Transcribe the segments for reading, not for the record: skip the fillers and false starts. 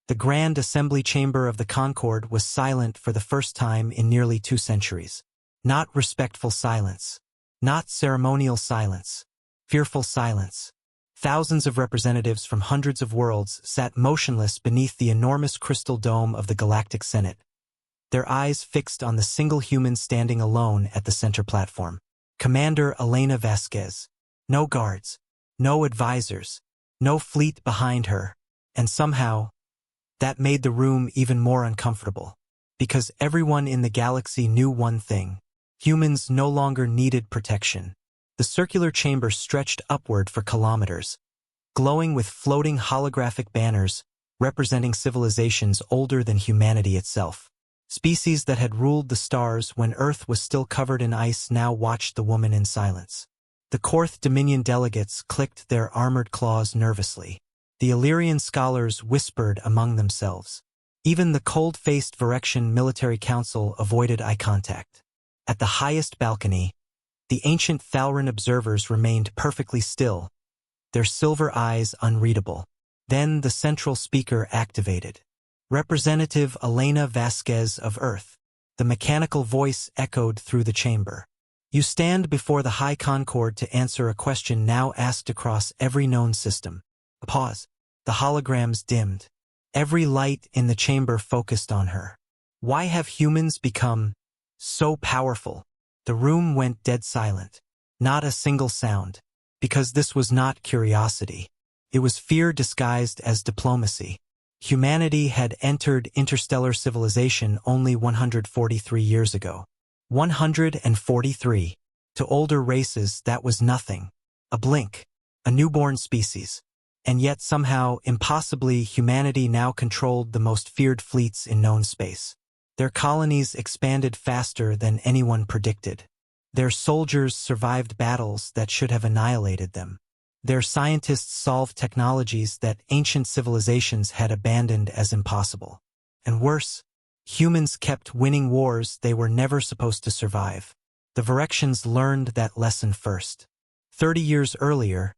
The grand assembly chamber of the Concorde was silent for the first time in nearly 2 centuries. Not respectful silence. Not ceremonial silence. Fearful silence. Thousands of representatives from hundreds of worlds sat motionless beneath the enormous crystal dome of the Galactic Senate, their eyes fixed on the single human standing alone at the center platform. Commander Elena Vasquez. No guards. No advisors. No fleet behind her. And somehow, that made the room even more uncomfortable. Because everyone in the galaxy knew one thing. Humans no longer needed protection. The circular chamber stretched upward for kilometers, glowing with floating holographic banners representing civilizations older than humanity itself. Species that had ruled the stars when Earth was still covered in ice now watched the woman in silence. The Korth Dominion delegates clicked their armored claws nervously. The Illyrian scholars whispered among themselves. Even the cold-faced Virexian military council avoided eye contact. At the highest balcony, the ancient Thalran observers remained perfectly still, their silver eyes unreadable. Then the central speaker activated. Representative Elena Vasquez of Earth. The mechanical voice echoed through the chamber. You stand before the High Concorde to answer a question now asked across every known system. A pause. The holograms dimmed. Every light in the chamber focused on her. Why have humans become so powerful? The room went dead silent. Not a single sound. Because this was not curiosity. It was fear disguised as diplomacy. Humanity had entered interstellar civilization only 143 years ago. 143. To older races, that was nothing. A blink. A newborn species. And yet somehow, impossibly, humanity now controlled the most feared fleets in known space. Their colonies expanded faster than anyone predicted. Their soldiers survived battles that should have annihilated them. Their scientists solved technologies that ancient civilizations had abandoned as impossible. And worse, humans kept winning wars they were never supposed to survive. The Virexians learned that lesson first. 30 years earlier,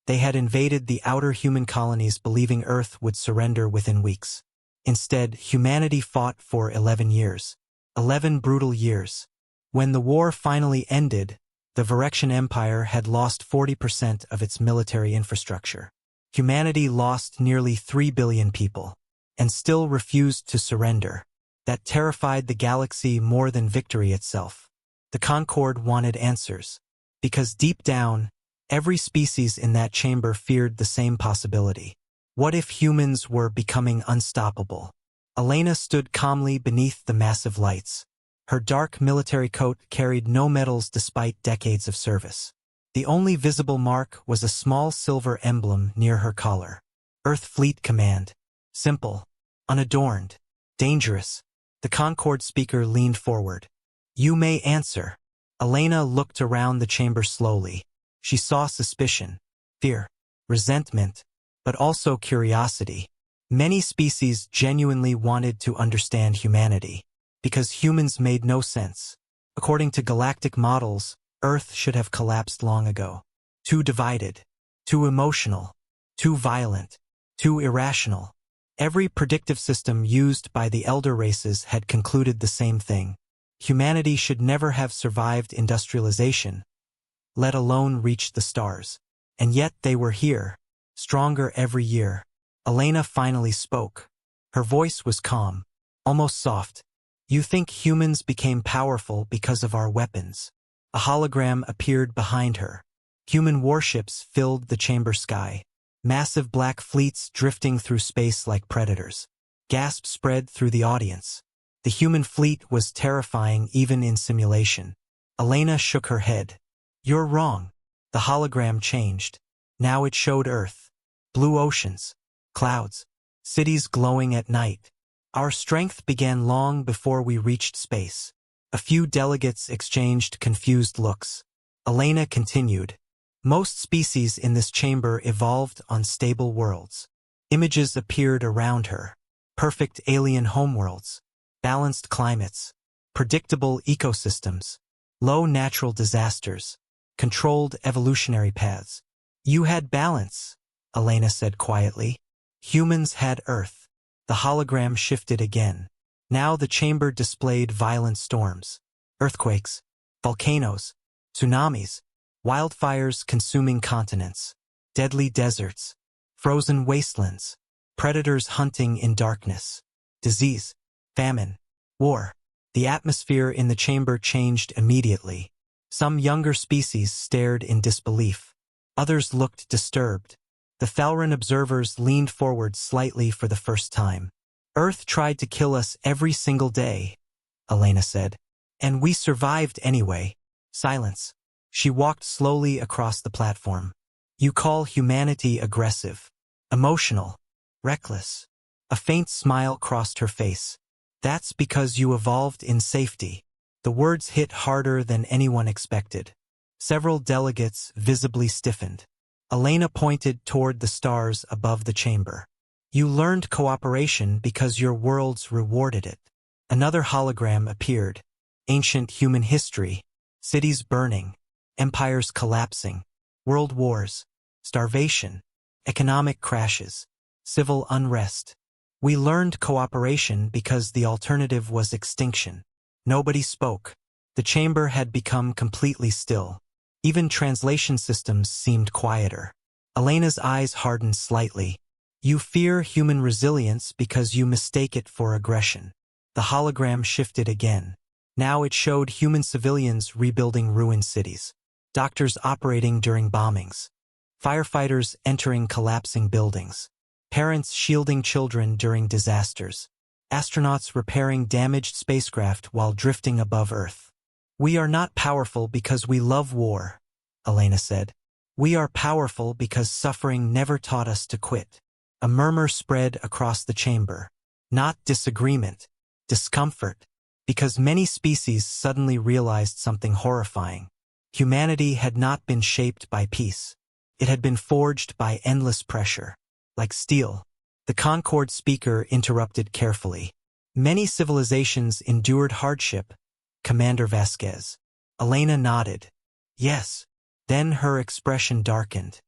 they had invaded the outer human colonies believing Earth would surrender within weeks. Instead, humanity fought for 11 years. 11 brutal years. When the war finally ended, the Virexian Empire had lost 40% of its military infrastructure. Humanity lost nearly 3 billion people, and still refused to surrender. That terrified the galaxy more than victory itself. The Concorde wanted answers, because deep down, every species in that chamber feared the same possibility. What if humans were becoming unstoppable? Elena stood calmly beneath the massive lights. Her dark military coat carried no medals despite decades of service. The only visible mark was a small silver emblem near her collar. Earth Fleet Command. Simple. Unadorned. Dangerous. The Concorde speaker leaned forward. You may answer. Elena looked around the chamber slowly. She saw suspicion, fear, resentment, but also curiosity. Many species genuinely wanted to understand humanity, because humans made no sense. According to galactic models, Earth should have collapsed long ago. Too divided, too emotional, too violent, too irrational. Every predictive system used by the elder races had concluded the same thing. Humanity should never have survived industrialization, let alone reach the stars. And yet they were here, stronger every year. Elena finally spoke. Her voice was calm, almost soft. You think humans became powerful because of our weapons. A hologram appeared behind her. Human warships filled the chamber sky. Massive black fleets drifting through space like predators. Gasps spread through the audience. The human fleet was terrifying even in simulation. Elena shook her head. You're wrong. The hologram changed. Now it showed Earth. Blue oceans. Clouds. Cities glowing at night. Our strength began long before we reached space. A few delegates exchanged confused looks. Elena continued. Most species in this chamber evolved on stable worlds. Images appeared around her. Perfect alien homeworlds. Balanced climates. Predictable ecosystems. Low natural disasters. Controlled evolutionary paths. You had balance, Elena said quietly. Humans had Earth. The hologram shifted again. Now the chamber displayed violent storms. Earthquakes, volcanoes, tsunamis, wildfires consuming continents, deadly deserts, frozen wastelands, predators hunting in darkness, disease, famine, war. The atmosphere in the chamber changed immediately. Some younger species stared in disbelief. Others looked disturbed. The Felran observers leaned forward slightly for the first time. Earth tried to kill us every single day, Elena said. And we survived anyway. Silence. She walked slowly across the platform. You call humanity aggressive, emotional, reckless. A faint smile crossed her face. That's because you evolved in safety. The words hit harder than anyone expected. Several delegates visibly stiffened. Elena pointed toward the stars above the chamber. You learned cooperation because your worlds rewarded it. Another hologram appeared. Ancient human history. Cities burning. Empires collapsing. World wars. Starvation. Economic crashes. Civil unrest. We learned cooperation because the alternative was extinction. Nobody spoke. The chamber had become completely still. Even translation systems seemed quieter. Elena's eyes hardened slightly. You fear human resilience because you mistake it for aggression. The hologram shifted again. Now it showed human civilians rebuilding ruined cities. Doctors operating during bombings. Firefighters entering collapsing buildings. Parents shielding children during disasters. Astronauts repairing damaged spacecraft while drifting above Earth. We are not powerful because we love war, Elena said. We are powerful because suffering never taught us to quit. A murmur spread across the chamber. Not disagreement, discomfort, because many species suddenly realized something horrifying. Humanity had not been shaped by peace. It had been forged by endless pressure. Like steel. The Concord speaker interrupted carefully. Many civilizations endured hardship, Commander Vasquez. Elena nodded. Yes. Then her expression darkened.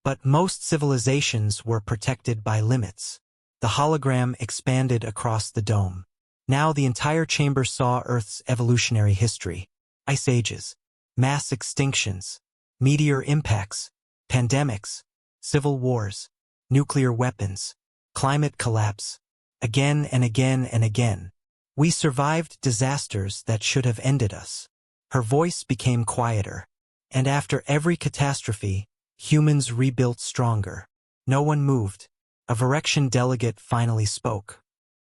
But most civilizations were protected by limits. The hologram expanded across the dome. Now the entire chamber saw Earth's evolutionary history. Ice ages, mass extinctions, meteor impacts, pandemics, civil wars, nuclear weapons, climate collapse. Again and again and again. We survived disasters that should have ended us. Her voice became quieter. And after every catastrophe, humans rebuilt stronger. No one moved. A Virexian delegate finally spoke.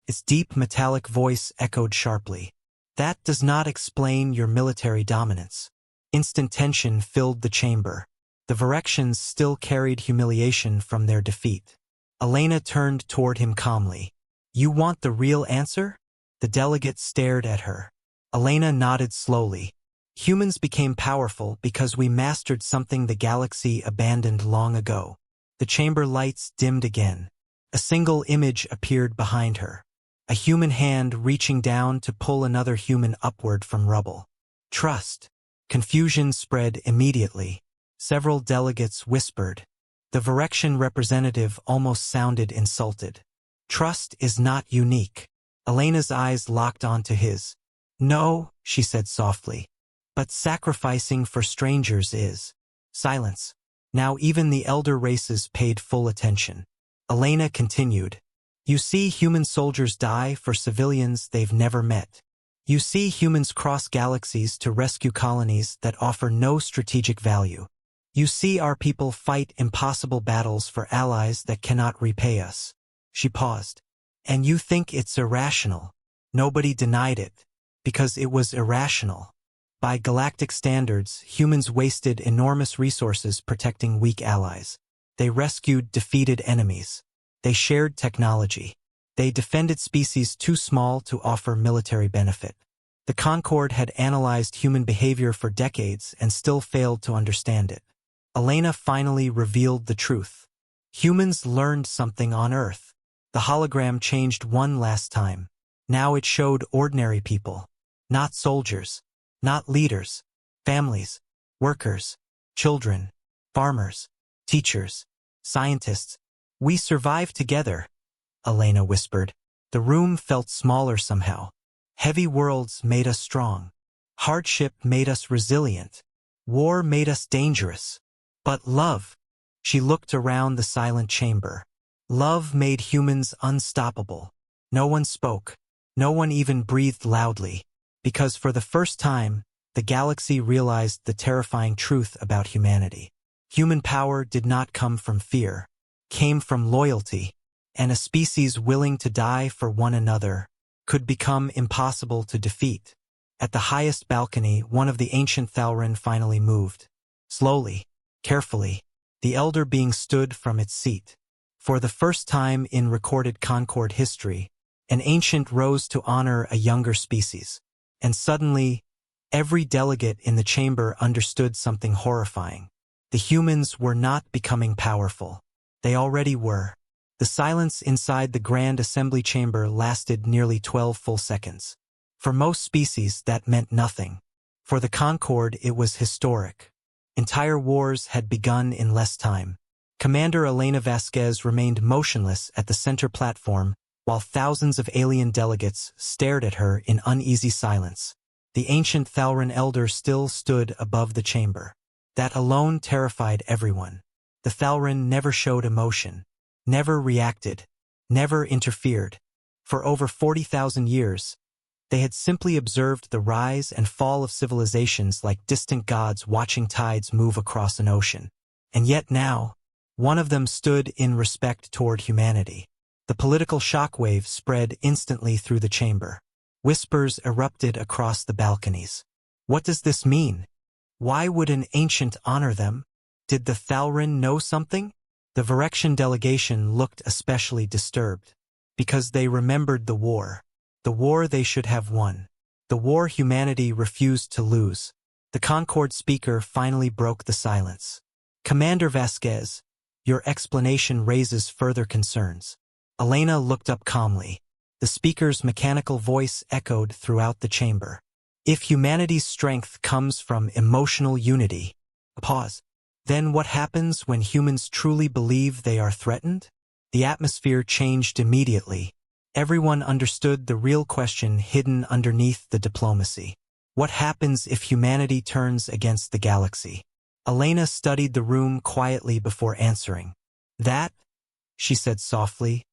Its deep metallic voice echoed sharply. That does not explain your military dominance. Instant tension filled the chamber. The Virexians still carried humiliation from their defeat. Elena turned toward him calmly. You want the real answer? The delegate stared at her. Elena nodded slowly. Humans became powerful because we mastered something the galaxy abandoned long ago. The chamber lights dimmed again. A single image appeared behind her. A human hand reaching down to pull another human upward from rubble. Trust. Confusion spread immediately. Several delegates whispered. The Virexian representative almost sounded insulted. Trust is not unique. Elena's eyes locked onto his. No, she said softly. But sacrificing for strangers is. Silence. Now even the elder races paid full attention. Elena continued. You see human soldiers die for civilians they've never met. You see humans cross galaxies to rescue colonies that offer no strategic value. You see our people fight impossible battles for allies that cannot repay us. She paused. And you think it's irrational. Nobody denied it. Because it was irrational. By galactic standards, humans wasted enormous resources protecting weak allies. They rescued defeated enemies. They shared technology. They defended species too small to offer military benefit. The Concord had analyzed human behavior for decades and still failed to understand it. Elena finally revealed the truth. Humans learned something on Earth. The hologram changed one last time. Now it showed ordinary people. Not soldiers. Not leaders. Families. Workers. Children. Farmers. Teachers. Scientists. We survived together, Elena whispered. The room felt smaller somehow. Heavy worlds made us strong. Hardship made us resilient. War made us dangerous. But love. She looked around the silent chamber. Love made humans unstoppable. No one spoke. No one even breathed loudly. Because for the first time, the galaxy realized the terrifying truth about humanity. Human power did not come from fear. Came from loyalty. And a species willing to die for one another could become impossible to defeat. At the highest balcony, one of the ancient Thalren finally moved. Slowly, carefully, the elder being stood from its seat. For the first time in recorded Concord history, an ancient rose to honor a younger species. And suddenly, every delegate in the chamber understood something horrifying. The humans were not becoming powerful. They already were. The silence inside the Grand Assembly chamber lasted nearly 12 full seconds. For most species, that meant nothing. For the Concord, it was historic. Entire wars had begun in less time. Commander Elena Vasquez remained motionless at the center platform, while thousands of alien delegates stared at her in uneasy silence. The ancient Thalren elder still stood above the chamber. That alone terrified everyone. The Thalren never showed emotion, never reacted, never interfered. For over 40,000 years, they had simply observed the rise and fall of civilizations like distant gods watching tides move across an ocean. And yet now, one of them stood in respect toward humanity. The political shockwave spread instantly through the chamber. Whispers erupted across the balconies. What does this mean? Why would an ancient honor them? Did the Thalren know something? The Virexian delegation looked especially disturbed. Because they remembered the war. The war they should have won. The war humanity refused to lose. The Concord speaker finally broke the silence. Commander Vasquez, your explanation raises further concerns. Elena looked up calmly. The speaker's mechanical voice echoed throughout the chamber. If humanity's strength comes from emotional unity, a pause, then what happens when humans truly believe they are threatened? The atmosphere changed immediately. Everyone understood the real question hidden underneath the diplomacy. What happens if humanity turns against the galaxy? Elena studied the room quietly before answering. That, she said softly,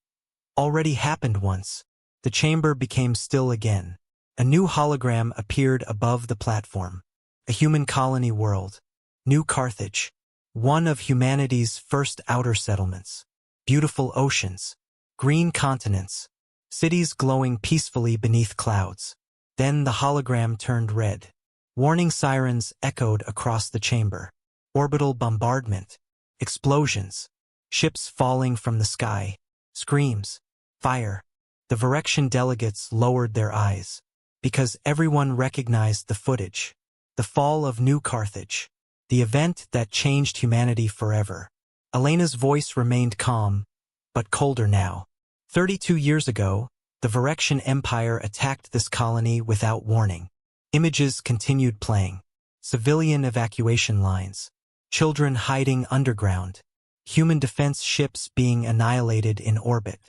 already happened once. The chamber became still again. A new hologram appeared above the platform. A human colony world. New Carthage. One of humanity's first outer settlements. Beautiful oceans. Green continents. Cities glowing peacefully beneath clouds. Then the hologram turned red. Warning sirens echoed across the chamber. Orbital bombardment. Explosions. Ships falling from the sky. Screams. Fire. The Virexian delegates lowered their eyes. Because everyone recognized the footage. The fall of New Carthage. The event that changed humanity forever. Elena's voice remained calm, but colder now. 32 years ago, the Virexian Empire attacked this colony without warning. Images continued playing. Civilian evacuation lines. Children hiding underground. Human defense ships being annihilated in orbit.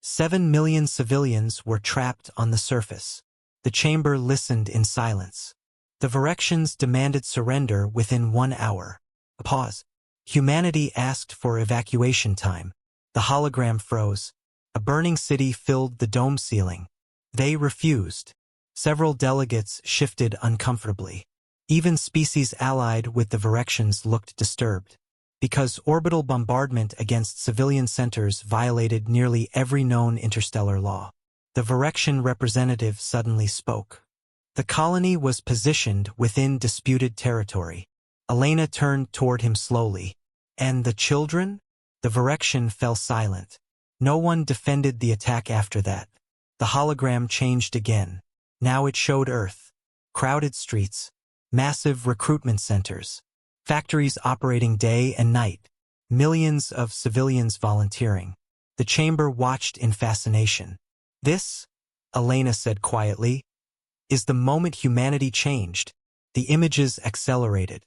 7 million civilians were trapped on the surface. The chamber listened in silence. The Virexians demanded surrender within 1 hour. A pause. Humanity asked for evacuation time. The hologram froze. A burning city filled the dome ceiling. They refused. Several delegates shifted uncomfortably. Even species allied with the Virexians looked disturbed. Because orbital bombardment against civilian centers violated nearly every known interstellar law. The Virexian representative suddenly spoke. The colony was positioned within disputed territory. Elena turned toward him slowly. And the children? The Virexian fell silent. No one defended the attack after that. The hologram changed again. Now it showed Earth. Crowded streets. Massive recruitment centers. Factories operating day and night. Millions of civilians volunteering. The chamber watched in fascination. This, Elena said quietly, is the moment humanity changed. The images accelerated.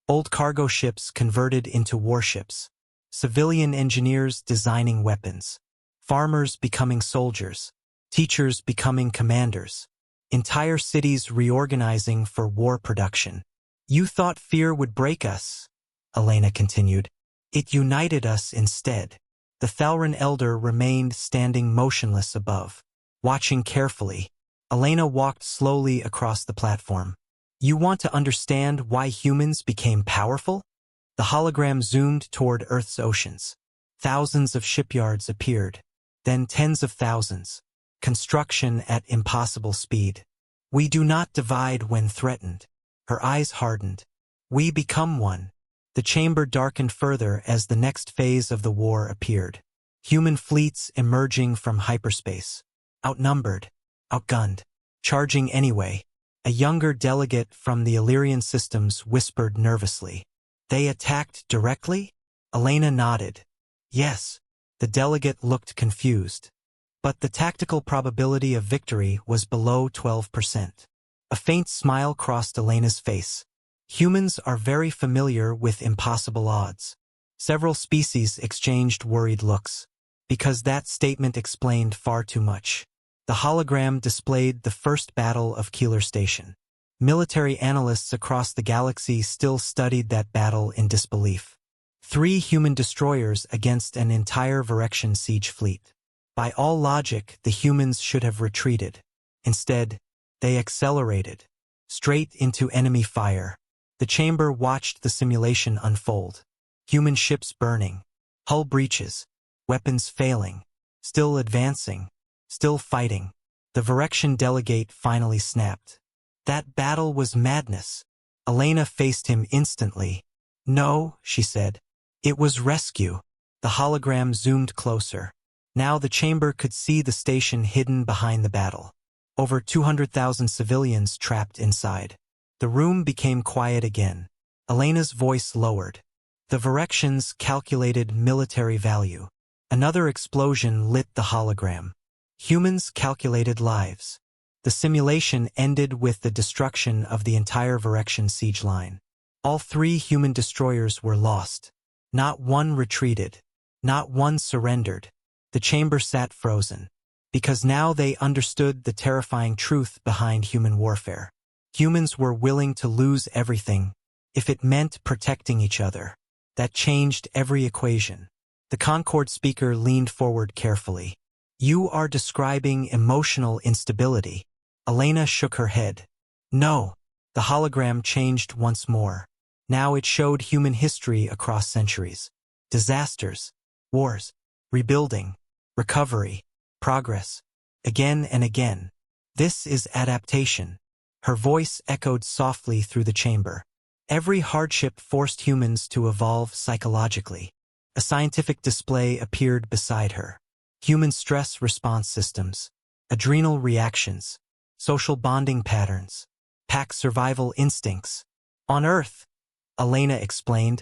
Old cargo ships converted into warships. Civilian engineers designing weapons. Farmers becoming soldiers. teachers becoming commanders, entire cities reorganizing for war production. You thought fear would break us, Elena continued. It united us instead. The Thalran elder remained standing motionless above, watching carefully. Elena walked slowly across the platform. You want to understand why humans became powerful? The hologram zoomed toward Earth's oceans. Thousands of shipyards appeared, then tens of thousands. Construction at impossible speed. We do not divide when threatened. Her eyes hardened. We become one. The chamber darkened further as the next phase of the war appeared. Human fleets emerging from hyperspace. Outnumbered, outgunned, charging anyway. A younger delegate from the Illyrian systems whispered nervously. They attacked directly? Elena nodded. Yes. The delegate looked confused. But the tactical probability of victory was below 12%. A faint smile crossed Elena's face. Humans are very familiar with impossible odds. Several species exchanged worried looks, because that statement explained far too much. The hologram displayed the first battle of Keeler Station. Military analysts across the galaxy still studied that battle in disbelief. 3 human destroyers against an entire Virexian siege fleet. By all logic, the humans should have retreated. Instead, they accelerated, straight into enemy fire. The chamber watched the simulation unfold. Human ships burning, hull breaches, weapons failing, still advancing, still fighting. The Virexian delegate finally snapped. That battle was madness. Elena faced him instantly. No, she said. It was rescue. The hologram zoomed closer. Now the chamber could see the station hidden behind the battle. Over 200,000 civilians trapped inside. The room became quiet again. Elena's voice lowered. The Virexians calculated military value. Another explosion lit the hologram. Humans calculated lives. The simulation ended with the destruction of the entire Virexian siege line. All 3 human destroyers were lost. Not one retreated. Not one surrendered. The chamber sat frozen. Because now they understood the terrifying truth behind human warfare. Humans were willing to lose everything, if it meant protecting each other. That changed every equation. The Concord speaker leaned forward carefully. You are describing emotional instability. Elena shook her head. No. The hologram changed once more. Now it showed human history across centuries. Disasters, wars, rebuilding, recovery, progress, again and again. This is adaptation. Her voice echoed softly through the chamber. Every hardship forced humans to evolve psychologically. A scientific display appeared beside her. Human stress response systems, adrenal reactions, social bonding patterns, pack survival instincts. On Earth, Elena explained,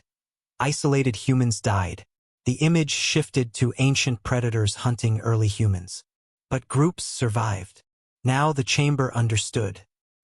isolated humans died. The image shifted to ancient predators hunting early humans. But groups survived. Now the chamber understood.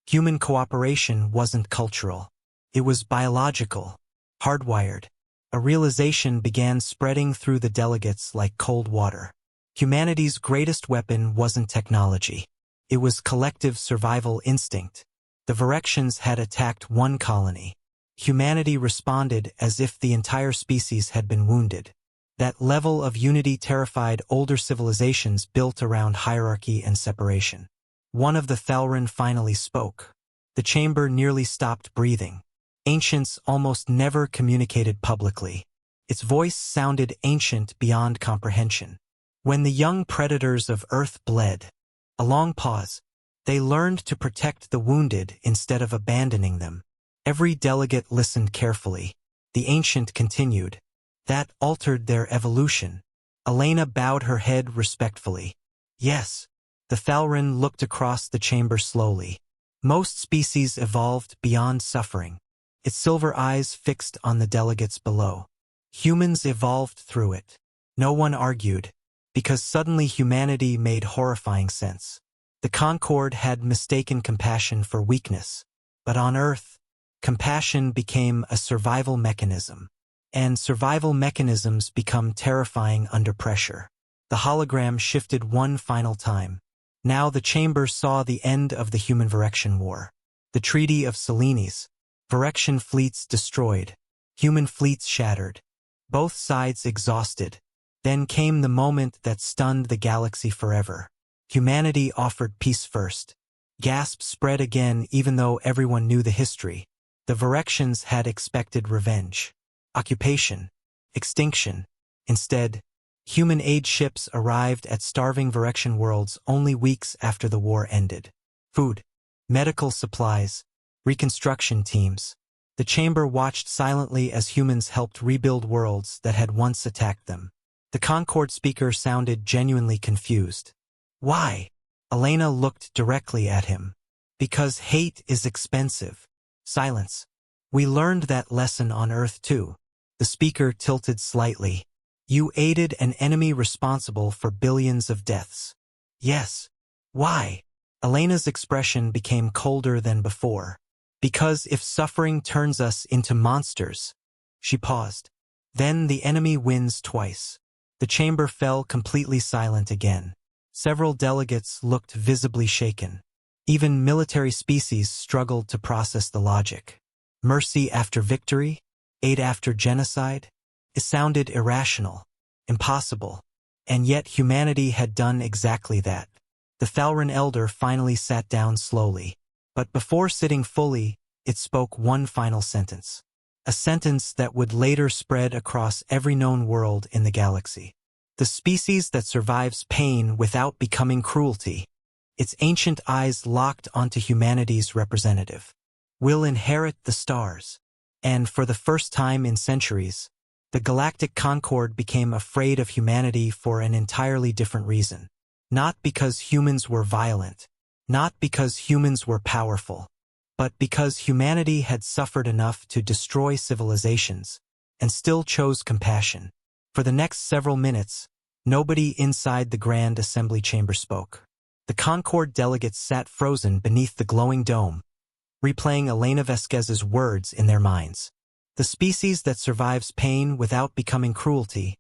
Human cooperation wasn't cultural. It was biological, hardwired. A realization began spreading through the delegates like cold water. Humanity's greatest weapon wasn't technology. It was collective survival instinct. The Virexians had attacked one colony. Humanity responded as if the entire species had been wounded. That level of unity terrified older civilizations built around hierarchy and separation. One of the Thalran finally spoke. The chamber nearly stopped breathing. Ancients almost never communicated publicly. Its voice sounded ancient beyond comprehension. When the young predators of Earth bled, a long pause, they learned to protect the wounded instead of abandoning them. Every delegate listened carefully. The ancient continued. That altered their evolution. Elena bowed her head respectfully. Yes. The Thalran looked across the chamber slowly. Most species evolved beyond suffering. Its silver eyes fixed on the delegates below. Humans evolved through it. No one argued, because suddenly humanity made horrifying sense. The Concord had mistaken compassion for weakness. But on Earth, compassion became a survival mechanism. And survival mechanisms become terrifying under pressure. The hologram shifted one final time. Now the chamber saw the end of the human Virexian War. The Treaty of Selenes. Virexian fleets destroyed. Human fleets shattered. Both sides exhausted. Then came the moment that stunned the galaxy forever. Humanity offered peace first. Gasps spread again even though everyone knew the history. The Virexians had expected revenge. Occupation. Extinction. Instead, human aid ships arrived at starving Virexian worlds only weeks after the war ended. Food. Medical supplies. Reconstruction teams. The chamber watched silently as humans helped rebuild worlds that had once attacked them. The Concord speaker sounded genuinely confused. Why? Elena looked directly at him. Because hate is expensive. Silence. We learned that lesson on Earth too. The speaker tilted slightly. You aided an enemy responsible for billions of deaths. Yes. Why? Elena's expression became colder than before. Because if suffering turns us into monsters. She paused. Then the enemy wins twice. The chamber fell completely silent again. Several delegates looked visibly shaken. Even military species struggled to process the logic. Mercy after victory? Aid after genocide? It sounded irrational. Impossible. And yet humanity had done exactly that. The Thalran elder finally sat down slowly. But before sitting fully, it spoke one final sentence. A sentence that would later spread across every known world in the galaxy. The species that survives pain without becoming cruelty. Its ancient eyes locked onto humanity's representative. Will inherit the stars. And for the first time in centuries, the Galactic Concord became afraid of humanity for an entirely different reason. Not because humans were violent. Not because humans were powerful. But because humanity had suffered enough to destroy civilizations, and still chose compassion. For the next several minutes, nobody inside the Grand Assembly chamber spoke. The Concord delegates sat frozen beneath the glowing dome, replaying Elena Vasquez's words in their minds. The species that survives pain without becoming cruelty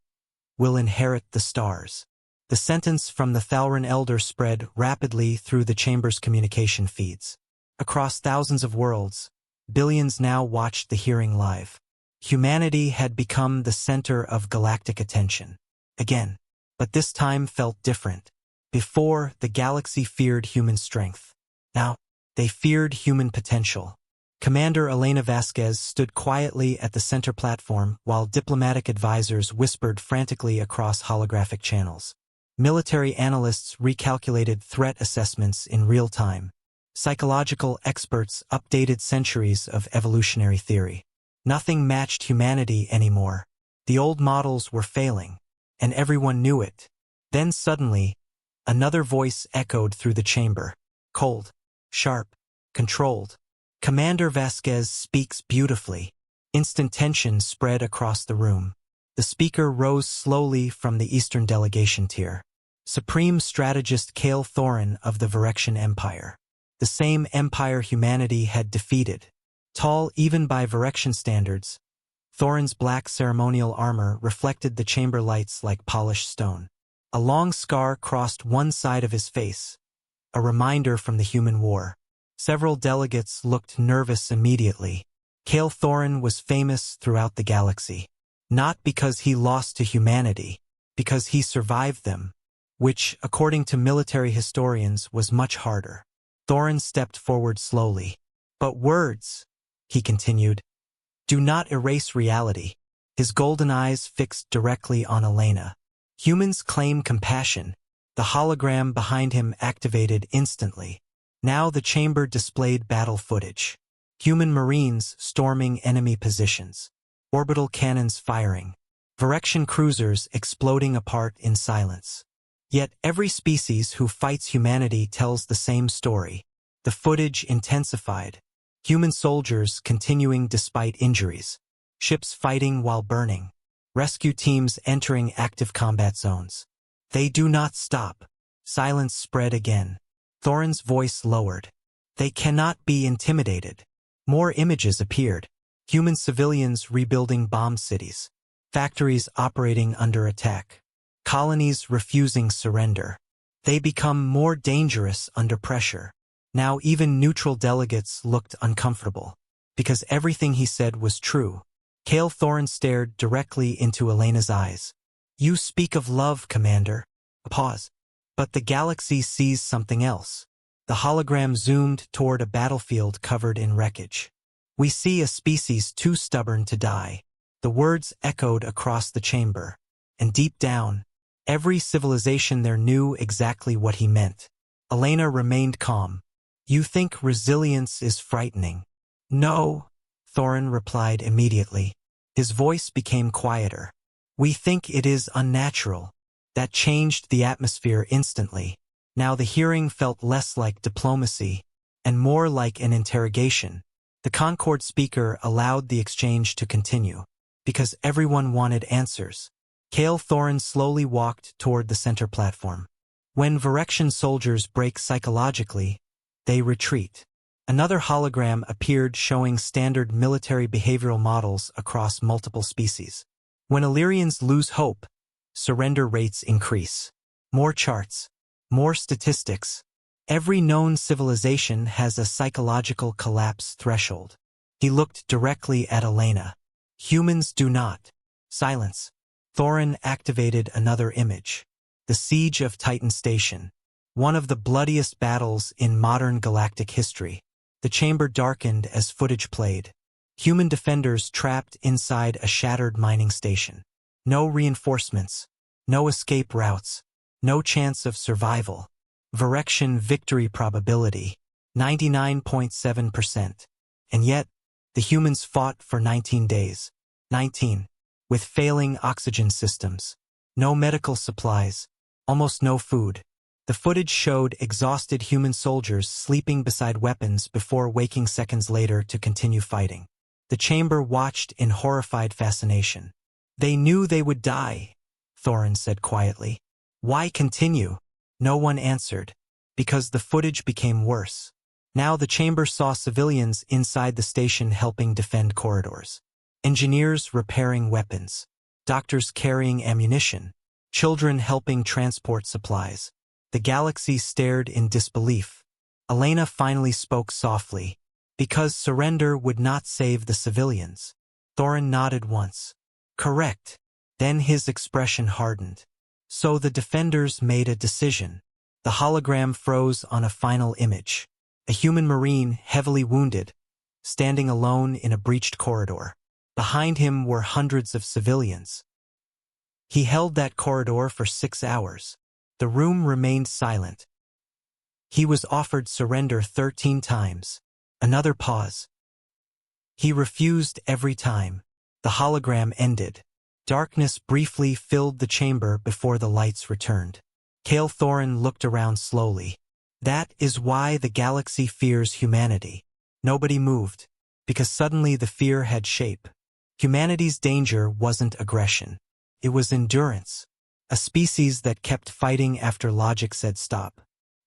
will inherit the stars. The sentence from the Thalran elder spread rapidly through the chamber's communication feeds. Across thousands of worlds, billions now watched the hearing live. Humanity had become the center of galactic attention. Again. But this time felt different. Before, the galaxy feared human strength. Now, they feared human potential. Commander Elena Vasquez stood quietly at the center platform while diplomatic advisors whispered frantically across holographic channels. Military analysts recalculated threat assessments in real time. Psychological experts updated centuries of evolutionary theory. Nothing matched humanity anymore. The old models were failing, and everyone knew it. Then suddenly, another voice echoed through the chamber. Cold, sharp, controlled. Commander Vasquez speaks beautifully. Instant tension spread across the room. The speaker rose slowly from the Eastern delegation tier. Supreme Strategist Kale Thorin of the Virexian Empire. The same empire humanity had defeated. Tall even by Virexian standards, Thorin's black ceremonial armor reflected the chamber lights like polished stone. A long scar crossed one side of his face, a reminder from the human war. Several delegates looked nervous immediately. Kale Thorin was famous throughout the galaxy. Not because he lost to humanity, because he survived them, which, according to military historians, was much harder. Thorin stepped forward slowly. But words, he continued, do not erase reality. His golden eyes fixed directly on Elena. Humans claim compassion. The hologram behind him activated instantly. Now the chamber displayed battle footage. Human marines storming enemy positions. Orbital cannons firing. Virexian cruisers exploding apart in silence. Yet every species who fights humanity tells the same story. The footage intensified. Human soldiers continuing despite injuries. Ships fighting while burning. Rescue teams entering active combat zones. They do not stop. Silence spread again. Thorin's voice lowered. They cannot be intimidated. More images appeared. Human civilians rebuilding bombed cities. Factories operating under attack. Colonies refusing surrender. They become more dangerous under pressure. Now even neutral delegates looked uncomfortable, because everything he said was true. Kale Thorin stared directly into Elena's eyes. "You speak of love, Commander." A pause. But the galaxy sees something else. The hologram zoomed toward a battlefield covered in wreckage. "We see a species too stubborn to die." The words echoed across the chamber. And deep down, every civilization there knew exactly what he meant. Elena remained calm. "You think resilience is frightening?" "No," Thorin replied immediately. His voice became quieter. "We think it is unnatural." That changed the atmosphere instantly. Now the hearing felt less like diplomacy and more like an interrogation. The Concord speaker allowed the exchange to continue, because everyone wanted answers. Kale Thorin slowly walked toward the center platform. When Virexian soldiers break psychologically, they retreat. Another hologram appeared showing standard military behavioral models across multiple species. When Illyrians lose hope, surrender rates increase. More charts, more statistics. Every known civilization has a psychological collapse threshold. He looked directly at Elena. "Humans do not." Silence. Thorin activated another image. The Siege of Titan Station. One of the bloodiest battles in modern galactic history. The chamber darkened as footage played. Human defenders trapped inside a shattered mining station. No reinforcements, no escape routes, no chance of survival. Virexian victory probability, 99.7%. And yet, the humans fought for 19 days. 19. With failing oxygen systems. No medical supplies. Almost no food. The footage showed exhausted human soldiers sleeping beside weapons before waking seconds later to continue fighting. The chamber watched in horrified fascination. "They knew they would die," Thorin said quietly. "Why continue?" No one answered. Because the footage became worse. Now the chamber saw civilians inside the station helping defend corridors. Engineers repairing weapons. Doctors carrying ammunition. Children helping transport supplies. The galaxy stared in disbelief. Elena finally spoke softly. "Because surrender would not save the civilians." Thorin nodded once. "Correct." Then his expression hardened. So the defenders made a decision. The hologram froze on a final image. A human marine, heavily wounded, standing alone in a breached corridor. Behind him were hundreds of civilians. He held that corridor for 6 hours. The room remained silent. He was offered surrender 13 times. Another pause. He refused every time. The hologram ended. Darkness briefly filled the chamber before the lights returned. Kale Thorin looked around slowly. That is why the galaxy fears humanity. Nobody moved, because suddenly the fear had shape. Humanity's danger wasn't aggression. It was endurance. A species that kept fighting after logic said stop.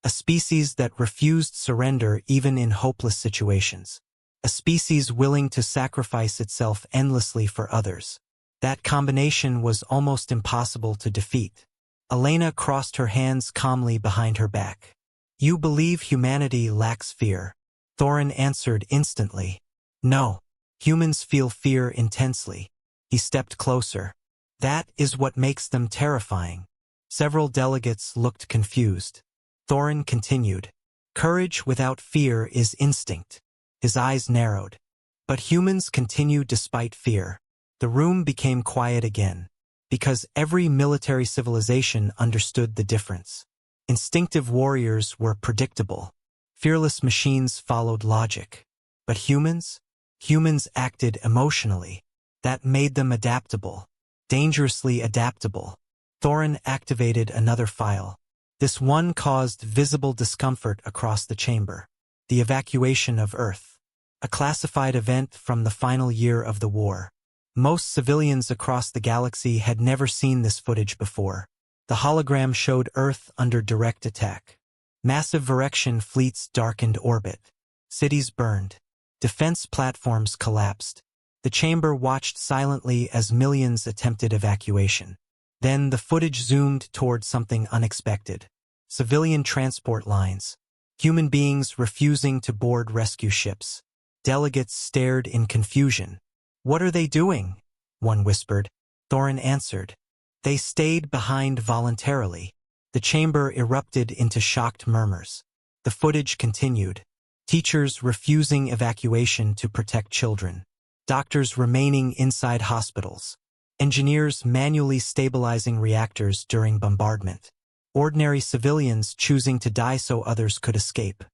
A species that refused surrender even in hopeless situations. A species willing to sacrifice itself endlessly for others. That combination was almost impossible to defeat. Elena crossed her hands calmly behind her back. "You believe humanity lacks fear?" Thorin answered instantly. "No. Humans feel fear intensely." He stepped closer. "That is what makes them terrifying." Several delegates looked confused. Thorin continued. "Courage without fear is instinct." His eyes narrowed. "But humans continue despite fear." The room became quiet again, because every military civilization understood the difference. Instinctive warriors were predictable. Fearless machines followed logic. But humans? Humans acted emotionally. That made them adaptable. Dangerously adaptable. Thorin activated another file. This one caused visible discomfort across the chamber. The evacuation of Earth. A classified event from the final year of the war. Most civilians across the galaxy had never seen this footage before. The hologram showed Earth under direct attack. Massive Virexian fleets darkened orbit. Cities burned. Defense platforms collapsed. The chamber watched silently as millions attempted evacuation. Then the footage zoomed toward something unexpected. civilian transport lines, human beings refusing to board rescue ships. Delegates stared in confusion. "What are they doing?" one whispered. Thorin answered. "They stayed behind voluntarily." The chamber erupted into shocked murmurs. The footage continued. Teachers refusing evacuation to protect children. Doctors remaining inside hospitals. Engineers manually stabilizing reactors during bombardment. Ordinary civilians choosing to die so others could escape.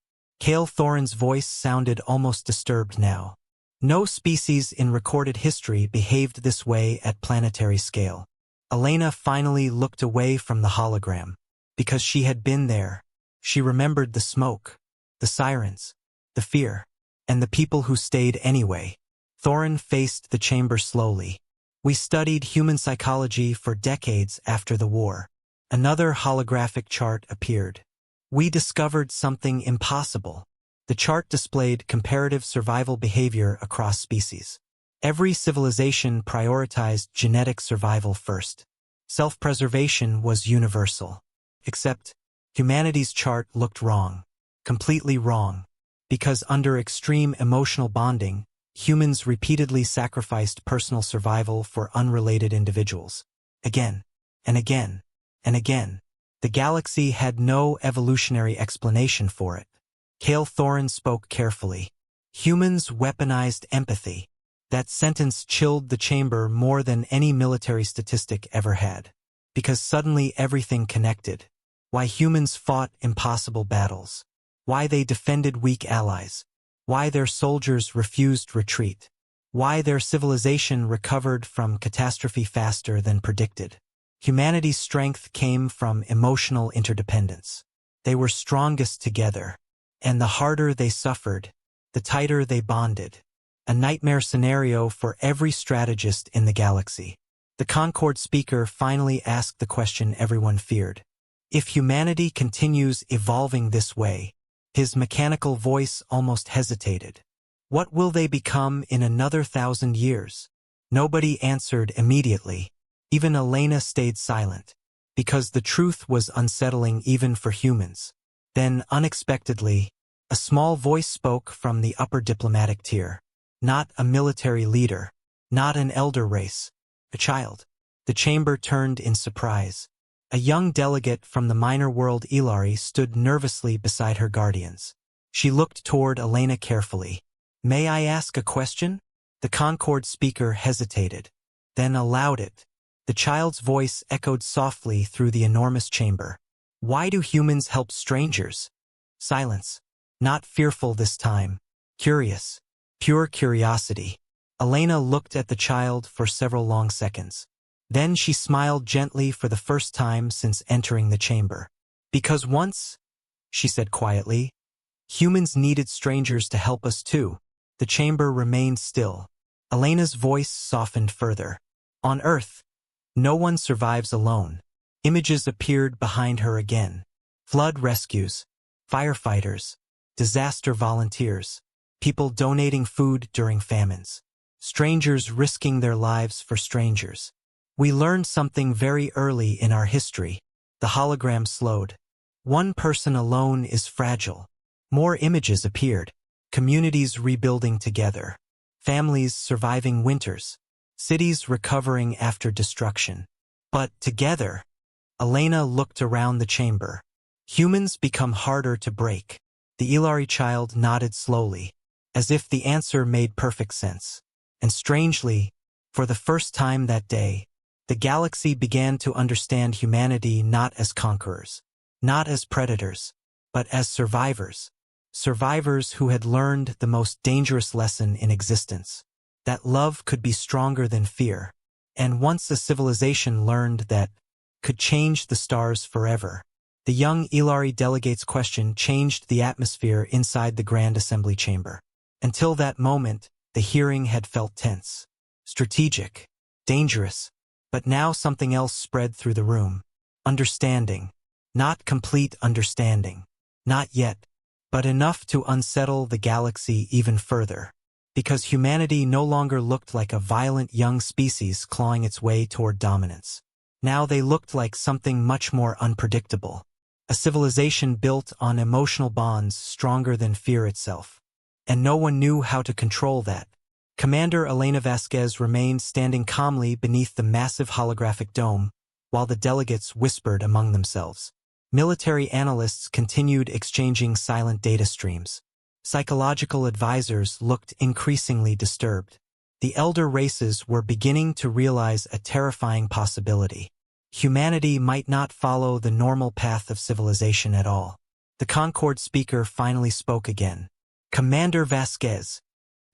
Cale Thorin's voice sounded almost disturbed now. No species in recorded history behaved this way at planetary scale. Elena finally looked away from the hologram. Because she had been there. She remembered the smoke, the sirens, the fear, and the people who stayed anyway. Thorin faced the chamber slowly. "We studied human psychology for decades after the war." Another holographic chart appeared. "We discovered something impossible." The chart displayed comparative survival behavior across species. Every civilization prioritized genetic survival first. Self-preservation was universal. Except, humanity's chart looked wrong. Completely wrong. Because under extreme emotional bonding, humans repeatedly sacrificed personal survival for unrelated individuals. Again, and again, and again. The galaxy had no evolutionary explanation for it. Cale Thorin spoke carefully. "Humans weaponized empathy." That sentence chilled the chamber more than any military statistic ever had. Because suddenly everything connected. Why humans fought impossible battles. Why they defended weak allies. Why their soldiers refused retreat. Why their civilization recovered from catastrophe faster than predicted. Humanity's strength came from emotional interdependence. They were strongest together. And the harder they suffered, the tighter they bonded. A nightmare scenario for every strategist in the galaxy. The Concord speaker finally asked the question everyone feared. If humanity continues evolving this way, his mechanical voice almost hesitated. What will they become in another 1,000 years? Nobody answered immediately. Even Elena stayed silent, because the truth was unsettling even for humans. Then, unexpectedly, a small voice spoke from the upper diplomatic tier. Not a military leader, not an elder race, a child. The chamber turned in surprise. A young delegate from the minor world Ilari stood nervously beside her guardians. She looked toward Elena carefully. "May I ask a question?" The Concord speaker hesitated, then allowed it. The child's voice echoed softly through the enormous chamber. "Why do humans help strangers?" Silence. Not fearful this time. Curious. Pure curiosity. Elena looked at the child for several long seconds. Then she smiled gently for the first time since entering the chamber. "Because once," she said quietly, "humans needed strangers to help us too." The chamber remained still. Elena's voice softened further. "On Earth, no one survives alone." Images appeared behind her again. Flood rescues, firefighters, disaster volunteers, people donating food during famines, strangers risking their lives for strangers. "We learned something very early in our history." The hologram slowed. "One person alone is fragile." More images appeared. Communities rebuilding together. Families surviving winters. Cities recovering after destruction. But together, Elena looked around the chamber. Humans become harder to break. The Ilari child nodded slowly, as if the answer made perfect sense. And strangely, for the first time that day, the galaxy began to understand humanity not as conquerors, not as predators, but as survivors. Survivors who had learned the most dangerous lesson in existence. That love could be stronger than fear. And once a civilization learned that, could change the stars forever. The young Ilari delegate's question changed the atmosphere inside the Grand Assembly chamber. Until that moment, the hearing had felt tense, strategic, dangerous. But now something else spread through the room. Understanding. Not complete understanding. Not yet. But enough to unsettle the galaxy even further. Because humanity no longer looked like a violent young species clawing its way toward dominance. Now they looked like something much more unpredictable. A civilization built on emotional bonds stronger than fear itself. And no one knew how to control that. Commander Elena Vasquez remained standing calmly beneath the massive holographic dome, while the delegates whispered among themselves. Military analysts continued exchanging silent data streams. Psychological advisors looked increasingly disturbed. The elder races were beginning to realize a terrifying possibility. Humanity might not follow the normal path of civilization at all. The Concord speaker finally spoke again. Commander Vasquez.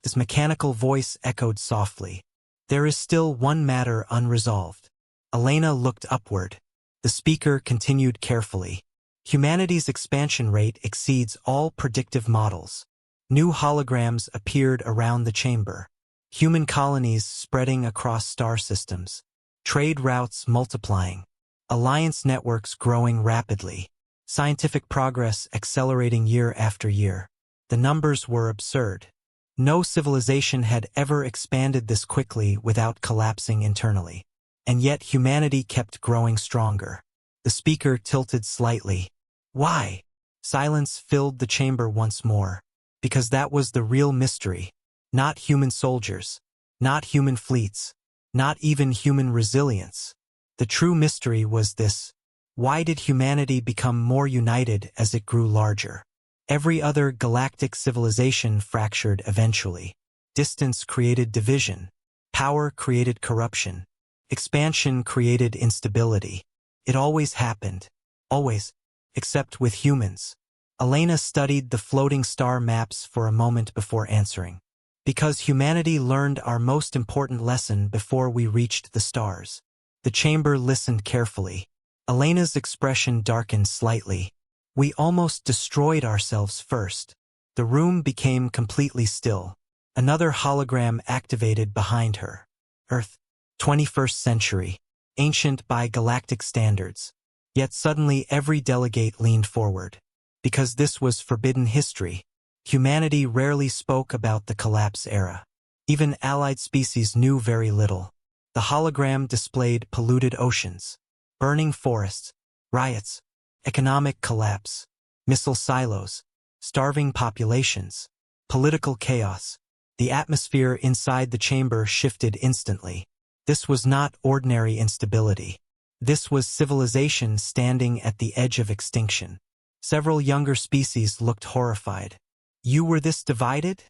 His mechanical voice echoed softly. There is still one matter unresolved. Elena looked upward. The speaker continued carefully. Humanity's expansion rate exceeds all predictive models. New holograms appeared around the chamber. Human colonies spreading across star systems. Trade routes multiplying. Alliance networks growing rapidly. Scientific progress accelerating year after year. The numbers were absurd. No civilization had ever expanded this quickly without collapsing internally. And yet humanity kept growing stronger. The speaker tilted slightly. Why? Silence filled the chamber once more. Because that was the real mystery. Not human soldiers. Not human fleets. Not even human resilience. The true mystery was this. Why did humanity become more united as it grew larger? Every other galactic civilization fractured eventually. Distance created division. Power created corruption. Expansion created instability. It always happened. Always. Except with humans. Elena studied the floating star maps for a moment before answering. Because humanity learned our most important lesson before we reached the stars. The chamber listened carefully. Elena's expression darkened slightly. We almost destroyed ourselves first. The room became completely still. Another hologram activated behind her. Earth. 21st century. Ancient by galactic standards. Yet suddenly every delegate leaned forward. Because this was forbidden history. Humanity rarely spoke about the collapse era. Even allied species knew very little. The hologram displayed polluted oceans, burning forests, riots, economic collapse, missile silos, starving populations, political chaos. The atmosphere inside the chamber shifted instantly. This was not ordinary instability. This was civilization standing at the edge of extinction. Several younger species looked horrified. You were this divided?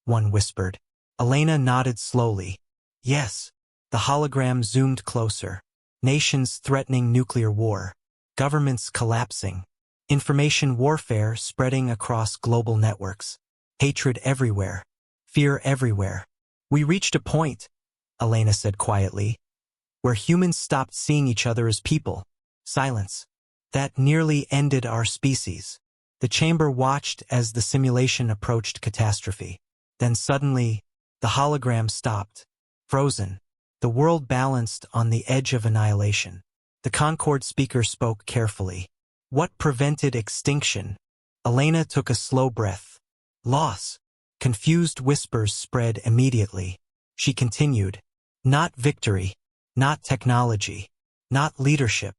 One whispered. Elena nodded slowly. Yes. The hologram zoomed closer. Nations threatening nuclear war. Governments collapsing. Information warfare spreading across global networks. Hatred everywhere. Fear everywhere. We reached a point, Elena said quietly, where humans stopped seeing each other as people. Silence. That nearly ended our species. The chamber watched as the simulation approached catastrophe. Then suddenly, the hologram stopped. Frozen. The world balanced on the edge of annihilation. The Concord speaker spoke carefully. What prevented extinction? Elena took a slow breath. Loss. Confused whispers spread immediately. She continued. Not victory. Not technology. Not leadership.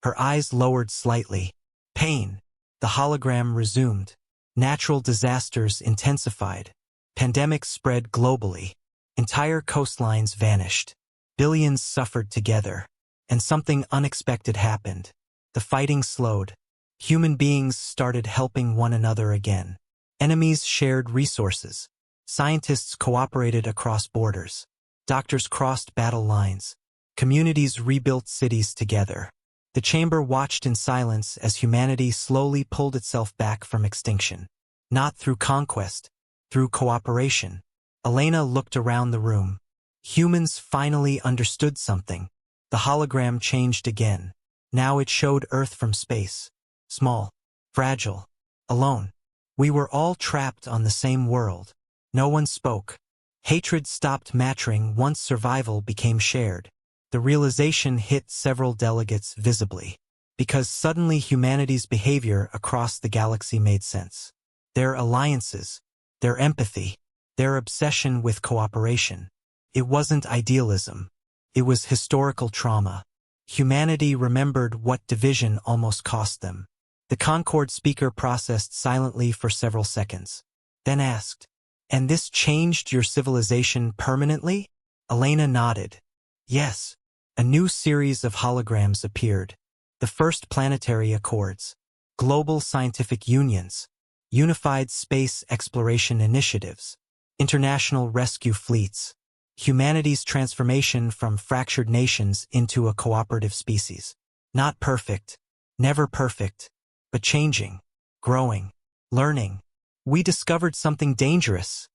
Her eyes lowered slightly. Pain. The hologram resumed. Natural disasters intensified. Pandemics spread globally. Entire coastlines vanished. Billions suffered together. And something unexpected happened. The fighting slowed. Human beings started helping one another again. Enemies shared resources. Scientists cooperated across borders. Doctors crossed battle lines. Communities rebuilt cities together. The chamber watched in silence as humanity slowly pulled itself back from extinction. Not through conquest, through cooperation. Elena looked around the room. Humans finally understood something. The hologram changed again. Now it showed Earth from space. Small, fragile, alone. We were all trapped on the same world. No one spoke. Hatred stopped mattering once survival became shared. The realization hit several delegates visibly. Because suddenly humanity's behavior across the galaxy made sense. Their alliances, their empathy, their obsession with cooperation. It wasn't idealism. It was historical trauma. Humanity remembered what division almost cost them. The Concord speaker processed silently for several seconds, then asked, "And this changed your civilization permanently?" Elena nodded. Yes. A new series of holograms appeared. The first planetary accords, global scientific unions, unified space exploration initiatives, international rescue fleets, humanity's transformation from fractured nations into a cooperative species. Not perfect, never perfect, but changing, growing, learning. "We discovered something dangerous,"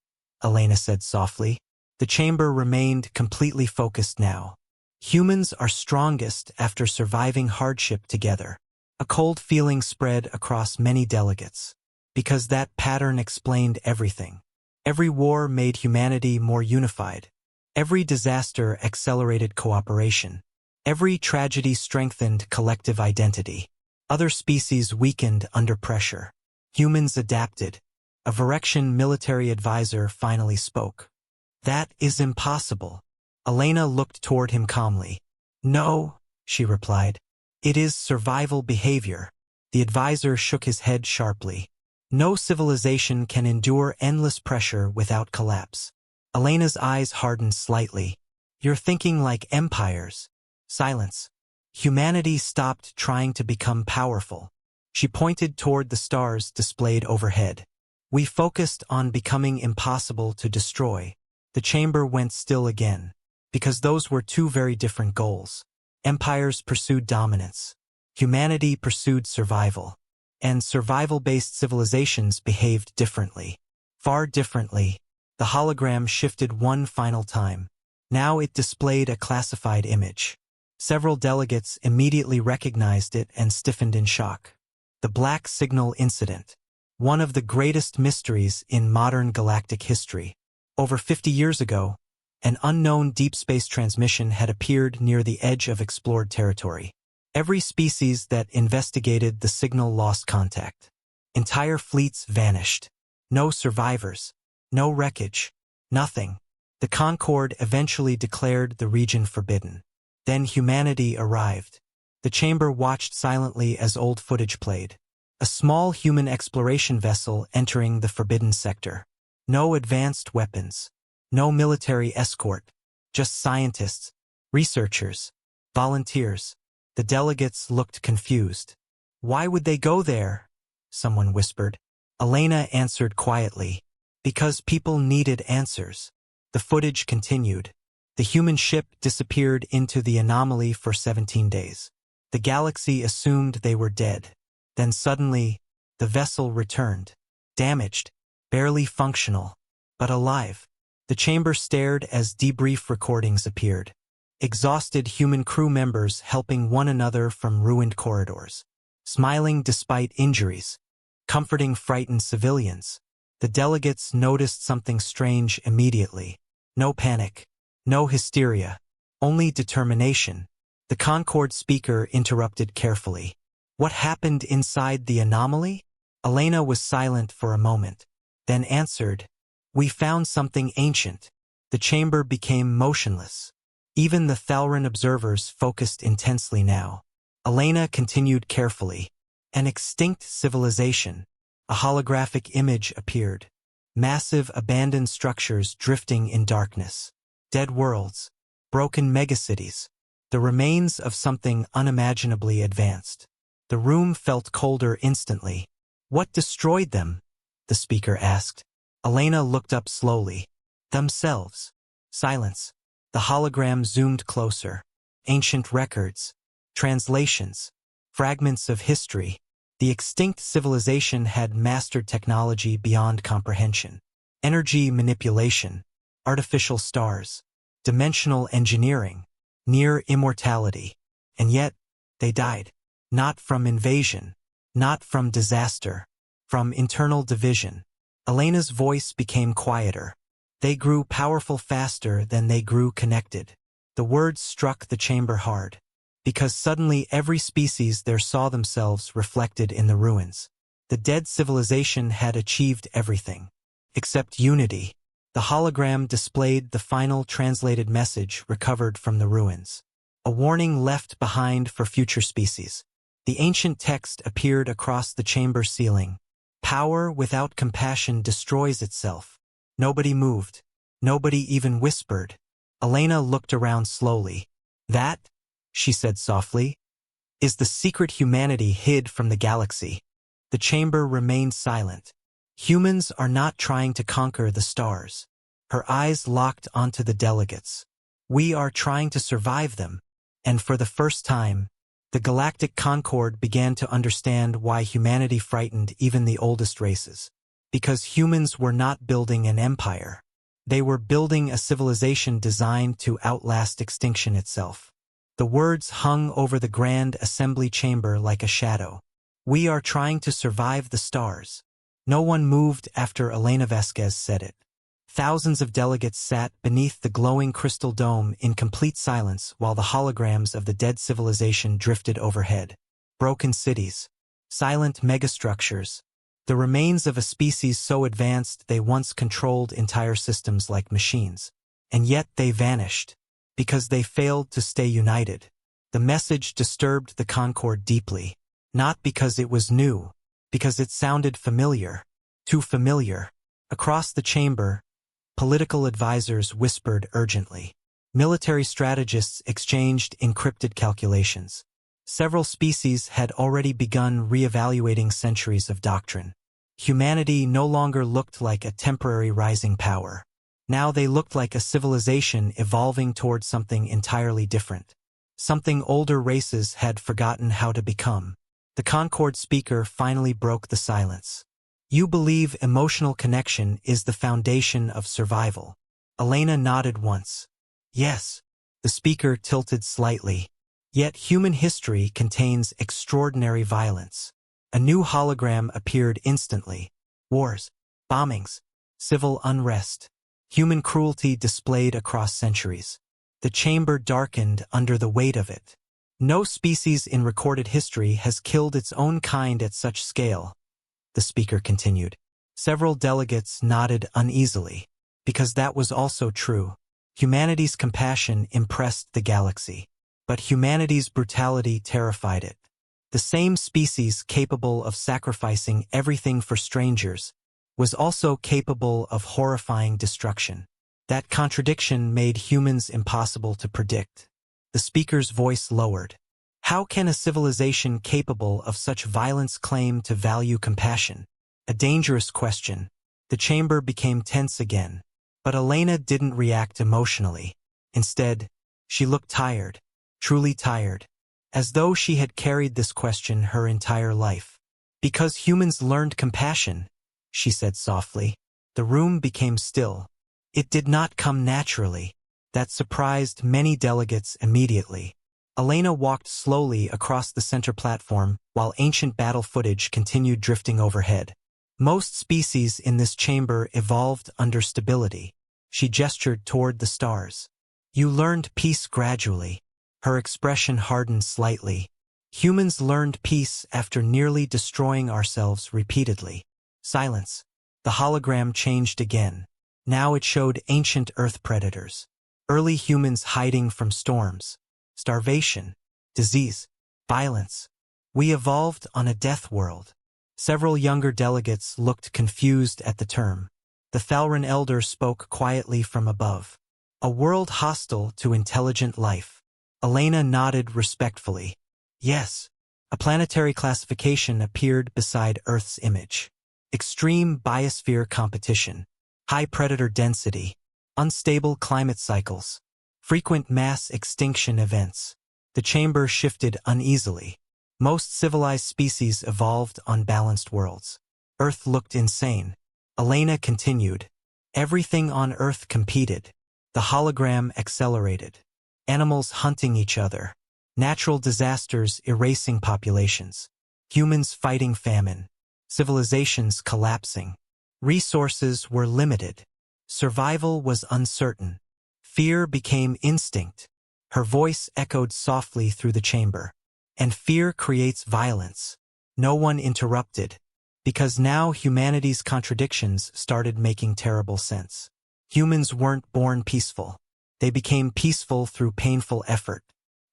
Elena said softly. The chamber remained completely focused now. Humans are strongest after surviving hardship together. A cold feeling spread across many delegates, because that pattern explained everything. Every war made humanity more unified. Every disaster accelerated cooperation. Every tragedy strengthened collective identity. Other species weakened under pressure. Humans adapted. A Virexian military advisor finally spoke. "That is impossible." Elena looked toward him calmly. "No," she replied. "It is survival behavior." The advisor shook his head sharply. "No civilization can endure endless pressure without collapse." Elena's eyes hardened slightly. "You're thinking like empires." Silence. Humanity stopped trying to become powerful. She pointed toward the stars displayed overhead. "We focused on becoming impossible to destroy." The chamber went still again, because those were two very different goals. Empires pursued dominance. Humanity pursued survival. And survival-based civilizations behaved differently. Far differently. The hologram shifted one final time. Now it displayed a classified image. Several delegates immediately recognized it and stiffened in shock. The Black Signal Incident. One of the greatest mysteries in modern galactic history. Over 50 years ago, an unknown deep space transmission had appeared near the edge of explored territory. Every species that investigated the signal lost contact. Entire fleets vanished. No survivors. No wreckage. Nothing. The Concord eventually declared the region forbidden. Then humanity arrived. The chamber watched silently as old footage played. A small human exploration vessel entering the forbidden sector. No advanced weapons. No military escort. Just scientists, researchers, volunteers. The delegates looked confused. "Why would they go there?" someone whispered. Elena answered quietly. "Because people needed answers." The footage continued. The human ship disappeared into the anomaly for 17 days. The galaxy assumed they were dead. Then suddenly, the vessel returned. Damaged, barely functional, but alive. The chamber stared as debrief recordings appeared. Exhausted human crew members helping one another from ruined corridors. Smiling despite injuries. Comforting frightened civilians. The delegates noticed something strange immediately. No panic. No hysteria. Only determination. The Concord speaker interrupted carefully. "What happened inside the anomaly?" Elena was silent for a moment, then answered, "We found something ancient." The chamber became motionless. Even the Thalran observers focused intensely now. Elena continued carefully. "An extinct civilization." A holographic image appeared. Massive abandoned structures drifting in darkness. Dead worlds. Broken megacities. The remains of something unimaginably advanced. The room felt colder instantly. "What destroyed them?" the speaker asked. Elena looked up slowly. "Themselves." Silence. The hologram zoomed closer. Ancient records. Translations. Fragments of history. The extinct civilization had mastered technology beyond comprehension. Energy manipulation. Artificial stars. Dimensional engineering. Near immortality. And yet, they died. Not from invasion. Not from disaster. From internal division. Elena's voice became quieter. They grew powerful faster than they grew connected. The words struck the chamber hard. Because suddenly every species there saw themselves reflected in the ruins. The dead civilization had achieved everything. Except unity. The hologram displayed the final translated message recovered from the ruins. A warning left behind for future species. The ancient text appeared across the chamber ceiling. Power without compassion destroys itself. Nobody moved. Nobody even whispered. Elena looked around slowly. That, she said softly, is the secret humanity hid from the galaxy. The chamber remained silent. Humans are not trying to conquer the stars. Her eyes locked onto the delegates. We are trying to survive them. And for the first time, the Galactic Concord began to understand why humanity frightened even the oldest races. Because humans were not building an empire. They were building a civilization designed to outlast extinction itself. The words hung over the Grand Assembly Chamber like a shadow. We are trying to survive the stars. No one moved after Elena Vasquez said it. Thousands of delegates sat beneath the glowing crystal dome in complete silence while the holograms of the dead civilization drifted overhead. Broken cities. Silent megastructures. The remains of a species so advanced they once controlled entire systems like machines. And yet they vanished. Because they failed to stay united. The message disturbed the Concord deeply. Not because it was new. Because it sounded familiar. Too familiar. Across the chamber, political advisors whispered urgently. Military strategists exchanged encrypted calculations. Several species had already begun re-evaluating centuries of doctrine. Humanity no longer looked like a temporary rising power. Now they looked like a civilization evolving toward something entirely different. Something older races had forgotten how to become. The Concord speaker finally broke the silence. You believe emotional connection is the foundation of survival. Elena nodded once. Yes. The speaker tilted slightly. Yet human history contains extraordinary violence. A new hologram appeared instantly. Wars, bombings, civil unrest, human cruelty displayed across centuries. The chamber darkened under the weight of it. No species in recorded history has killed its own kind at such scale, the speaker continued. Several delegates nodded uneasily, because that was also true. Humanity's compassion impressed the galaxy, but humanity's brutality terrified it. The same species capable of sacrificing everything for strangers was also capable of horrifying destruction. That contradiction made humans impossible to predict. The speaker's voice lowered. How can a civilization capable of such violence claim to value compassion? A dangerous question. The chamber became tense again. But Elena didn't react emotionally. Instead, she looked tired, truly tired, as though she had carried this question her entire life. Because humans learned compassion, she said softly. The room became still. It did not come naturally. That surprised many delegates immediately. Elena walked slowly across the center platform while ancient battle footage continued drifting overhead. Most species in this chamber evolved under stability. She gestured toward the stars. You learned peace gradually. Her expression hardened slightly. Humans learned peace after nearly destroying ourselves repeatedly. Silence. The hologram changed again. Now it showed ancient Earth predators. Early humans hiding from storms, starvation, disease, violence. We evolved on a death world. Several younger delegates looked confused at the term. The Thalran elder spoke quietly from above. A world hostile to intelligent life. Elena nodded respectfully. Yes. A planetary classification appeared beside Earth's image. Extreme biosphere competition. High predator density. Unstable climate cycles. Frequent mass extinction events. The chamber shifted uneasily. Most civilized species evolved on balanced worlds. Earth looked insane. Elena continued. Everything on Earth competed. The hologram accelerated. Animals hunting each other. Natural disasters erasing populations. Humans fighting famine. Civilizations collapsing. Resources were limited. Survival was uncertain. Fear became instinct. Her voice echoed softly through the chamber. And fear creates violence. No one interrupted. Because now humanity's contradictions started making terrible sense. Humans weren't born peaceful. They became peaceful through painful effort.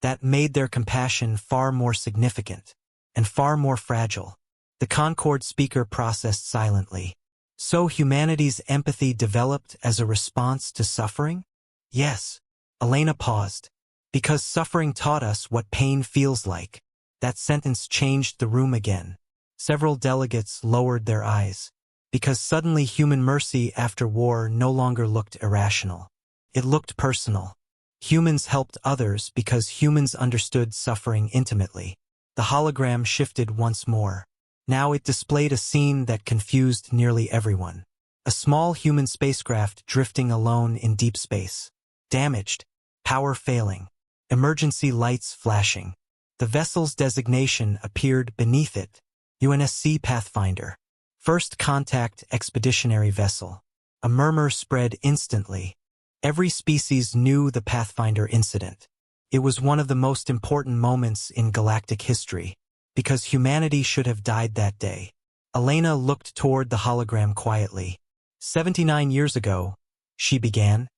That made their compassion far more significant. and far more fragile. The Concord speaker processed silently. So humanity's empathy developed as a response to suffering? Yes. Elena paused. Because suffering taught us what pain feels like. That sentence changed the room again. Several delegates lowered their eyes. Because suddenly human mercy after war no longer looked irrational. It looked personal. Humans helped others because humans understood suffering intimately. The hologram shifted once more. Now it displayed a scene that confused nearly everyone. A small human spacecraft drifting alone in deep space. Damaged. Power failing. Emergency lights flashing. The vessel's designation appeared beneath it. UNSC Pathfinder. First Contact Expeditionary Vessel. A murmur spread instantly. Every species knew the Pathfinder incident. It was one of the most important moments in galactic history, because humanity should have died that day. Elena looked toward the hologram quietly. 79 years ago, she began,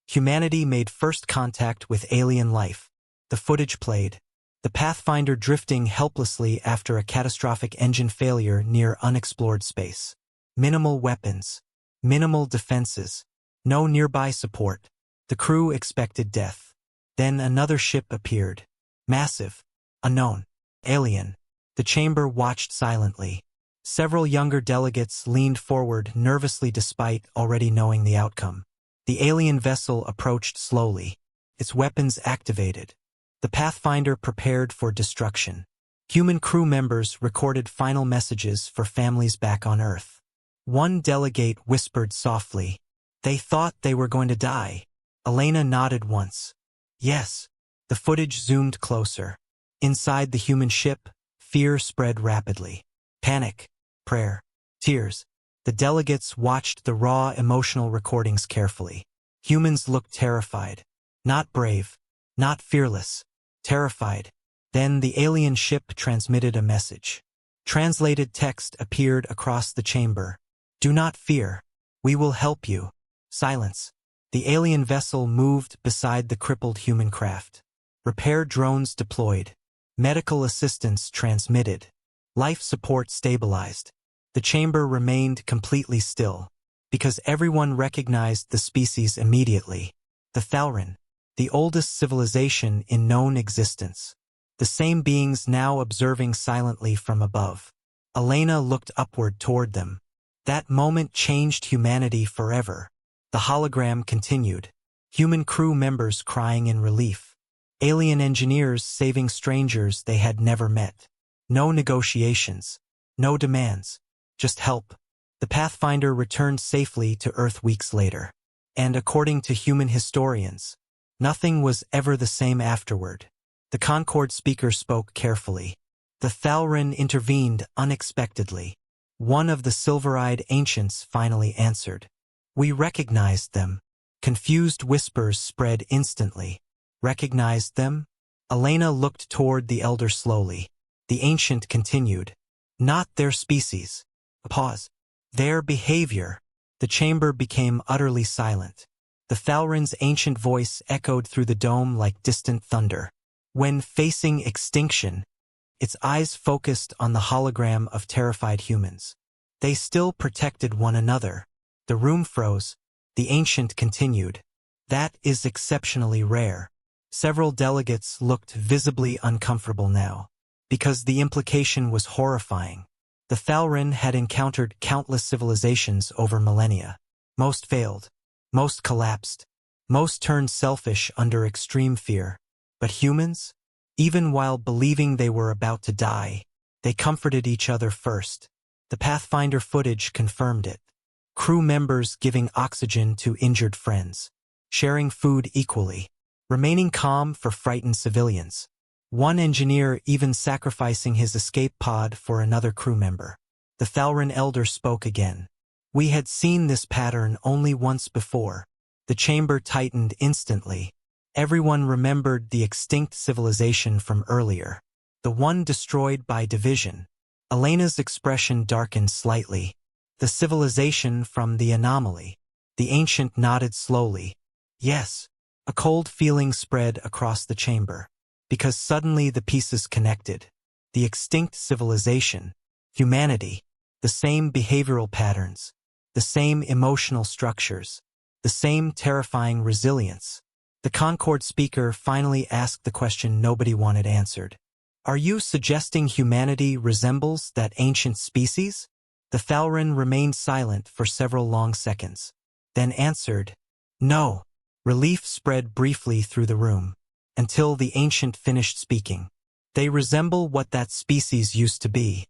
humanity made first contact with alien life. The footage played. The Pathfinder drifting helplessly after a catastrophic engine failure near unexplored space. Minimal weapons. Minimal defenses. No nearby support. The crew expected death. Then another ship appeared. Massive. Unknown. Alien. The chamber watched silently. Several younger delegates leaned forward nervously despite already knowing the outcome. The alien vessel approached slowly. Its weapons activated. The Pathfinder prepared for destruction. Human crew members recorded final messages for families back on Earth. One delegate whispered softly, "They thought they were going to die." Elena nodded once. Yes. The footage zoomed closer. Inside the human ship, fear spread rapidly. Panic, prayer, tears. The delegates watched the raw emotional recordings carefully. Humans looked terrified. Not brave. Not fearless. Terrified. Then the alien ship transmitted a message. Translated text appeared across the chamber. "Do not fear. We will help you." Silence. The alien vessel moved beside the crippled human craft. Repair drones deployed. Medical assistance transmitted. Life support stabilized. The chamber remained completely still, because everyone recognized the species immediately. The Thalrin. The oldest civilization in known existence. The same beings now observing silently from above. Elena looked upward toward them. That moment changed humanity forever. The hologram continued. Human crew members crying in relief. Alien engineers saving strangers they had never met. No negotiations. No demands. Just help. The Pathfinder returned safely to Earth weeks later. And according to human historians, nothing was ever the same afterward. The Concord speaker spoke carefully. The Thalrin intervened unexpectedly. One of the silver-eyed ancients finally answered. We recognized them. Confused whispers spread instantly. Recognized them? Elena looked toward the elder slowly. The ancient continued. Not their species. A pause. Their behavior. The chamber became utterly silent. The Thalrin's ancient voice echoed through the dome like distant thunder. When facing extinction, its eyes focused on the hologram of terrified humans. They still protected one another. The room froze. The ancient continued. That is exceptionally rare. Several delegates looked visibly uncomfortable now, because the implication was horrifying. The Thalrin had encountered countless civilizations over millennia. Most failed. Most collapsed. Most turned selfish under extreme fear. But humans? Even while believing they were about to die, they comforted each other first. The Pathfinder footage confirmed it. Crew members giving oxygen to injured friends. Sharing food equally. Remaining calm for frightened civilians. One engineer even sacrificing his escape pod for another crew member. The Thalrin elder spoke again. We had seen this pattern only once before. The chamber tightened instantly. Everyone remembered the extinct civilization from earlier. The one destroyed by division. Elena's expression darkened slightly. The civilization from the anomaly. The ancient nodded slowly. Yes. A cold feeling spread across the chamber. Because suddenly the pieces connected. the extinct civilization, humanity, the same behavioral patterns, the same emotional structures, the same terrifying resilience. The Concord speaker finally asked the question nobody wanted answered. Are you suggesting humanity resembles that ancient species? The Thalrin remained silent for several long seconds, then answered, No. Relief spread briefly through the room, until the ancient finished speaking. They resemble what that species used to be.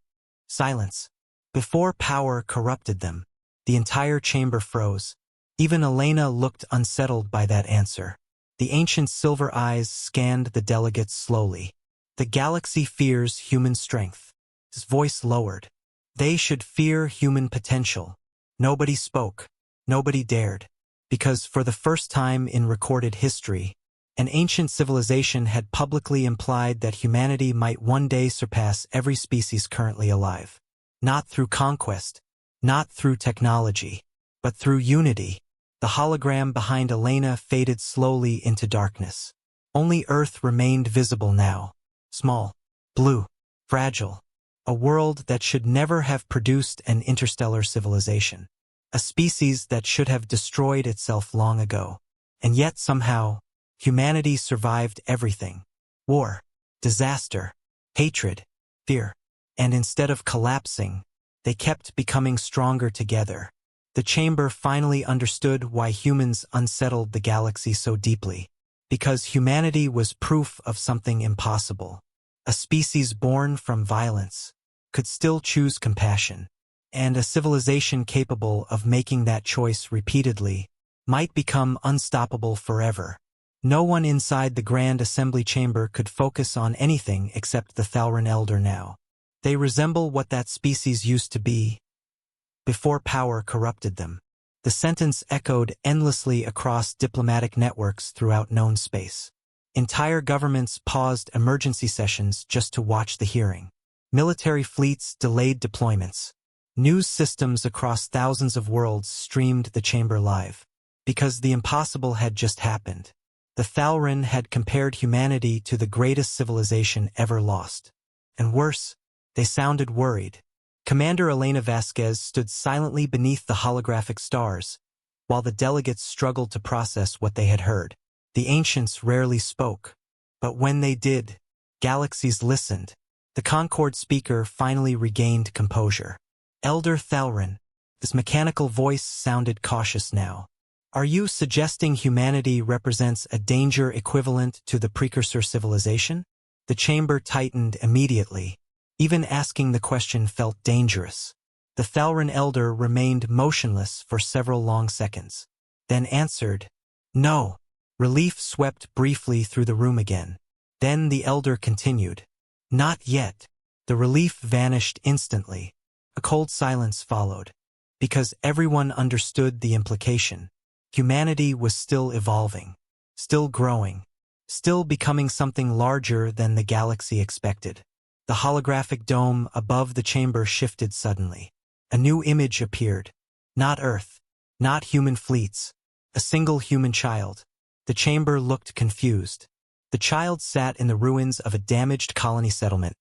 Silence. Before power corrupted them, the entire chamber froze. Even Elena looked unsettled by that answer. The ancient's silver eyes scanned the delegates slowly. The galaxy fears human strength. His voice lowered. They should fear human potential. Nobody spoke. Nobody dared. Because for the first time in recorded history, an ancient civilization had publicly implied that humanity might one day surpass every species currently alive. Not through conquest, not through technology, but through unity. The hologram behind Elena faded slowly into darkness. Only Earth remained visible now. Small, blue, fragile. A world that should never have produced an interstellar civilization. A species that should have destroyed itself long ago. And yet somehow, humanity survived everything. War, disaster, hatred, fear. And instead of collapsing, they kept becoming stronger together. The chamber finally understood why humans unsettled the galaxy so deeply. Because humanity was proof of something impossible. A species born from violence could still choose compassion. And a civilization capable of making that choice repeatedly might become unstoppable forever. No one inside the Grand Assembly Chamber could focus on anything except the Thalrin Elder now. They resemble what that species used to be before power corrupted them. The sentence echoed endlessly across diplomatic networks throughout known space. Entire governments paused emergency sessions just to watch the hearing. Military fleets delayed deployments. News systems across thousands of worlds streamed the chamber live. Because the impossible had just happened. The Thalrin had compared humanity to the greatest civilization ever lost. And worse, they sounded worried. Commander Elena Vasquez stood silently beneath the holographic stars, while the delegates struggled to process what they had heard. The ancients rarely spoke. But when they did, galaxies listened. The Concord speaker finally regained composure. Elder Thalrin, his mechanical voice sounded cautious now. Are you suggesting humanity represents a danger equivalent to the precursor civilization? The chamber tightened immediately. Even asking the question felt dangerous. The Thalrin Elder remained motionless for several long seconds, then answered, No. Relief swept briefly through the room again. Then the Elder continued, Not yet. The relief vanished instantly. A cold silence followed. Because everyone understood the implication. Humanity was still evolving, still growing, still becoming something larger than the galaxy expected. The holographic dome above the chamber shifted suddenly. A new image appeared. Not Earth, not human fleets, a single human child. The chamber looked confused. The child sat in the ruins of a damaged colony settlement,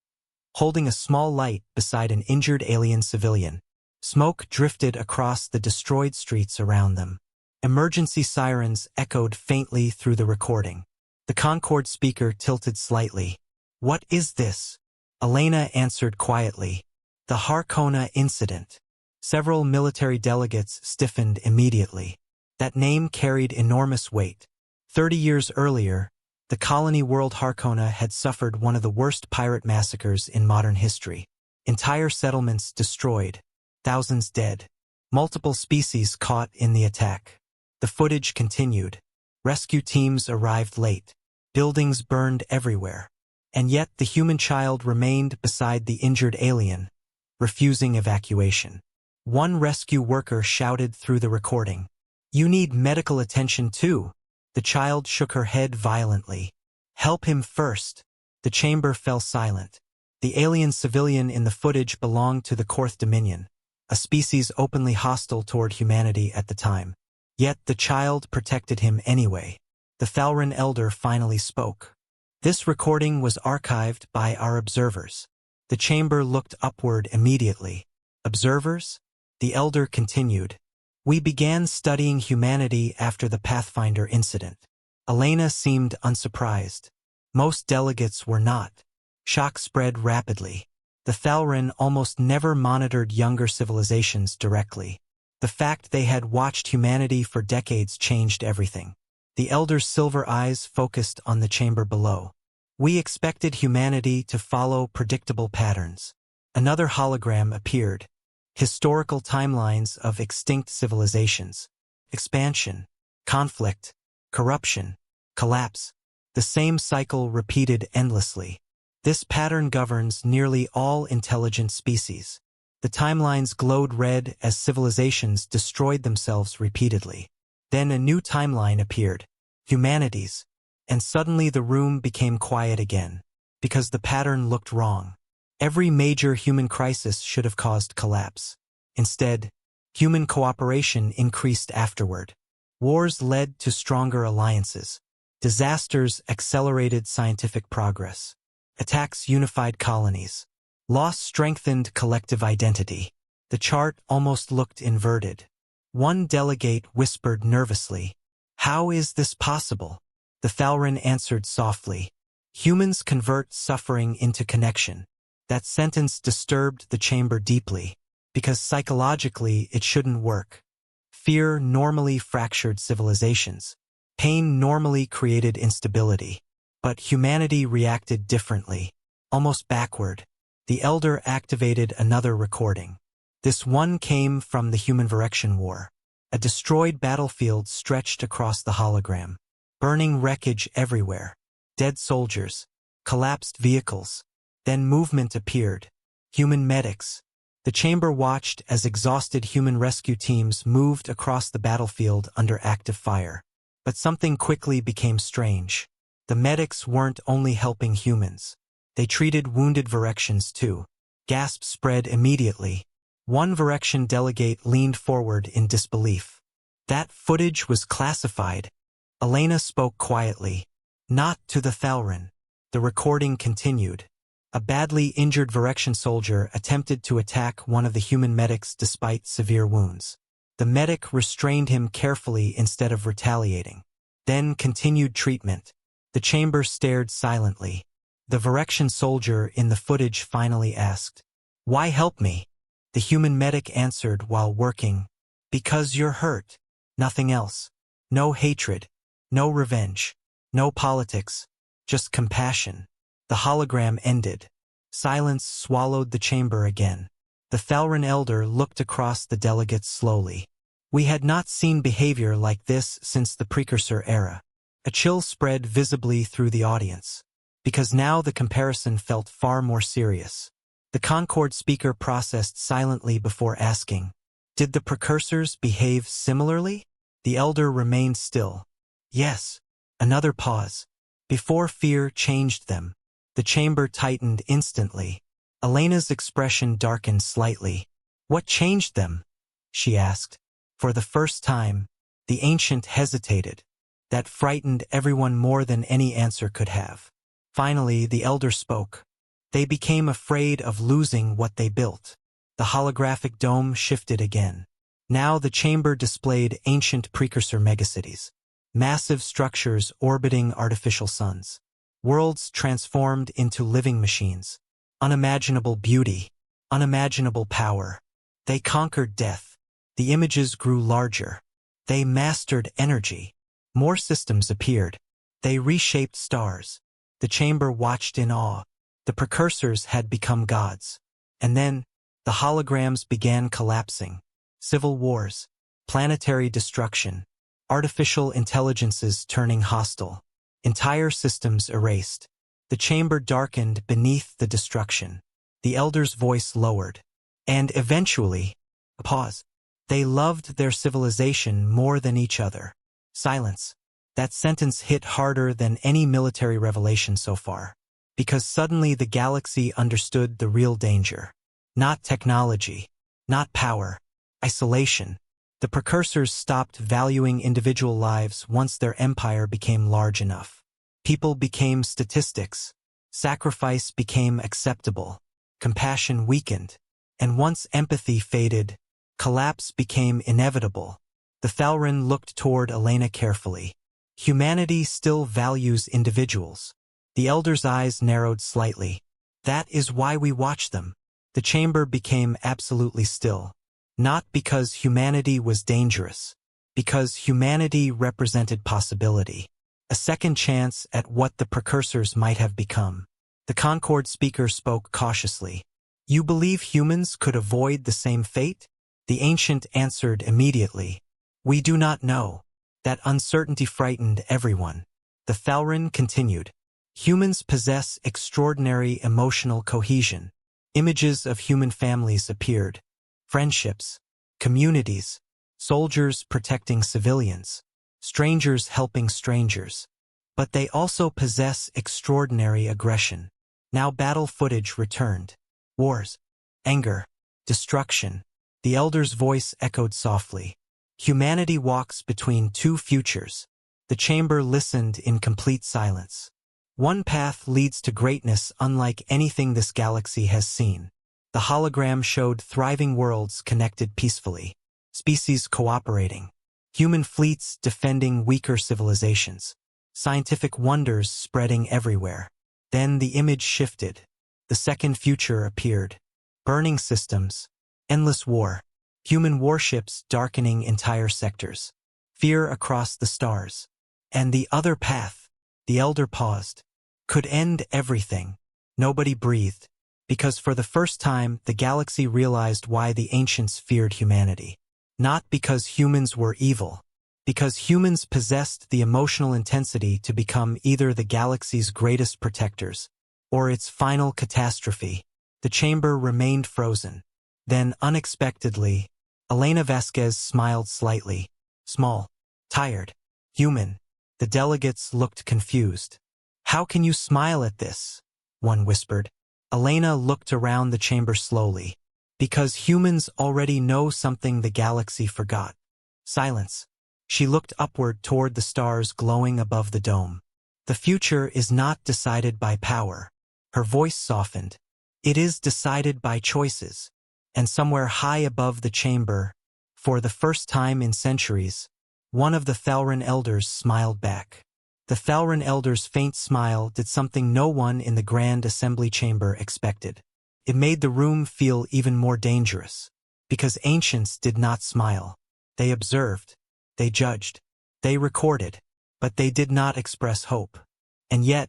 holding a small light beside an injured alien civilian. Smoke drifted across the destroyed streets around them. Emergency sirens echoed faintly through the recording. The Concord speaker tilted slightly. What is this? Elena answered quietly. The Harkona incident. Several military delegates stiffened immediately. That name carried enormous weight. 30 years earlier, the colony world Harkona had suffered one of the worst pirate massacres in modern history. Entire settlements destroyed. Thousands dead. Multiple species caught in the attack. The footage continued. Rescue teams arrived late. Buildings burned everywhere. And yet the human child remained beside the injured alien, refusing evacuation. One rescue worker shouted through the recording. You need medical attention too. The child shook her head violently. Help him first. The chamber fell silent. The alien civilian in the footage belonged to the Korth Dominion, a species openly hostile toward humanity at the time. Yet the child protected him anyway. The Thalrin Elder finally spoke. This recording was archived by our observers. The chamber looked upward immediately. Observers? The elder continued. We began studying humanity after the Pathfinder incident. Elena seemed unsurprised. Most delegates were not. Shock spread rapidly. The Thalrin almost never monitored younger civilizations directly. The fact they had watched humanity for decades changed everything. The elder's silver eyes focused on the chamber below. We expected humanity to follow predictable patterns. Another hologram appeared. Historical timelines of extinct civilizations. Expansion, conflict, corruption, collapse. The same cycle repeated endlessly. This pattern governs nearly all intelligent species. The timelines glowed red as civilizations destroyed themselves repeatedly. Then a new timeline appeared, humanity's, and suddenly the room became quiet again, because the pattern looked wrong. Every major human crisis should have caused collapse. Instead, human cooperation increased afterward. Wars led to stronger alliances. Disasters accelerated scientific progress. Attacks unified colonies. Loss strengthened collective identity. The chart almost looked inverted. One delegate whispered nervously, "How is this possible?" The Thalrin answered softly, "Humans convert suffering into connection." That sentence disturbed the chamber deeply, because psychologically it shouldn't work. Fear normally fractured civilizations. Pain normally created instability. But humanity reacted differently, almost backward. The elder activated another recording. This one came from the Human-Virection War. A destroyed battlefield stretched across the hologram. Burning wreckage everywhere. Dead soldiers. Collapsed vehicles. Then movement appeared. Human medics. The chamber watched as exhausted human rescue teams moved across the battlefield under active fire. But something quickly became strange. The medics weren't only helping humans. They treated wounded Virections too. Gasps spread immediately. One Virection delegate leaned forward in disbelief. That footage was classified. Elena spoke quietly. Not to the Thalrin. The recording continued. A badly injured Virection soldier attempted to attack one of the human medics despite severe wounds. The medic restrained him carefully instead of retaliating. Then continued treatment. The chamber stared silently. The Virection soldier in the footage finally asked, "Why help me?" The human medic answered while working, "Because you're hurt. Nothing else. No hatred. No revenge. No politics. Just compassion." The hologram ended. Silence swallowed the chamber again. The Thalrin elder looked across the delegates slowly. We had not seen behavior like this since the Precursor era. A chill spread visibly through the audience, because now the comparison felt far more serious. The Concord speaker processed silently before asking, "Did the Precursors behave similarly?" The elder remained still. "Yes." Another pause. "Before fear changed them." The chamber tightened instantly. Elena's expression darkened slightly. "What changed them?" she asked. For the first time, the ancient hesitated. That frightened everyone more than any answer could have. Finally, the elder spoke. "They became afraid of losing what they built." The holographic dome shifted again. Now the chamber displayed ancient precursor megacities. Massive structures orbiting artificial suns. Worlds transformed into living machines. Unimaginable beauty. Unimaginable power. They conquered death. The images grew larger. They mastered energy. More systems appeared. They reshaped stars. The chamber watched in awe. The precursors had become gods. And then, the holograms began collapsing. Civil wars. Planetary destruction. Artificial intelligences turning hostile. Entire systems erased. The chamber darkened beneath the destruction. The elder's voice lowered. And eventually, a pause. They loved their civilization more than each other. Silence. That sentence hit harder than any military revelation so far. Because suddenly the galaxy understood the real danger. Not technology. Not power. Isolation. The precursors stopped valuing individual lives once their empire became large enough. People became statistics. Sacrifice became acceptable. compassion weakened, and once empathy faded, collapse became inevitable. The Thalrin looked toward Elena carefully. Humanity still values individuals. The Elder's eyes narrowed slightly. That is why we watch them. The chamber became absolutely still. Not because humanity was dangerous, because humanity represented possibility. A second chance at what the precursors might have become. The Concord speaker spoke cautiously. You believe humans could avoid the same fate? The ancient answered immediately. We do not know. That uncertainty frightened everyone. The Thalrin continued. Humans possess extraordinary emotional cohesion. Images of human families appeared. Friendships, communities, soldiers protecting civilians, strangers helping strangers. But they also possess extraordinary aggression. Now battle footage returned. Wars, anger, destruction. The Elder's voice echoed softly. Humanity walks between two futures. The chamber listened in complete silence. One path leads to greatness unlike anything this galaxy has seen. The hologram showed thriving worlds connected peacefully, species cooperating, human fleets defending weaker civilizations, scientific wonders spreading everywhere. Then the image shifted. The second future appeared. Burning systems, endless war, human warships darkening entire sectors, fear across the stars. And the other path, the Elder paused, could end everything. Nobody breathed, because for the first time the galaxy realized why the ancients feared humanity. Not because humans were evil, because humans possessed the emotional intensity to become either the galaxy's greatest protectors, or its final catastrophe. The chamber remained frozen. Then, unexpectedly, Elena Vasquez smiled slightly. Small, tired, human. The delegates looked confused. How can you smile at this? One whispered. Elena looked around the chamber slowly. Because humans already know something the galaxy forgot. Silence. She looked upward toward the stars glowing above the dome. The future is not decided by power. Her voice softened. It is decided by choices. And somewhere high above the chamber, for the first time in centuries, one of the Thalrin elders smiled back. The Thalrin elder's faint smile did something no one in the Grand Assembly chamber expected. It made the room feel even more dangerous. Because ancients did not smile. They observed. They judged. They recorded. But they did not express hope. And yet,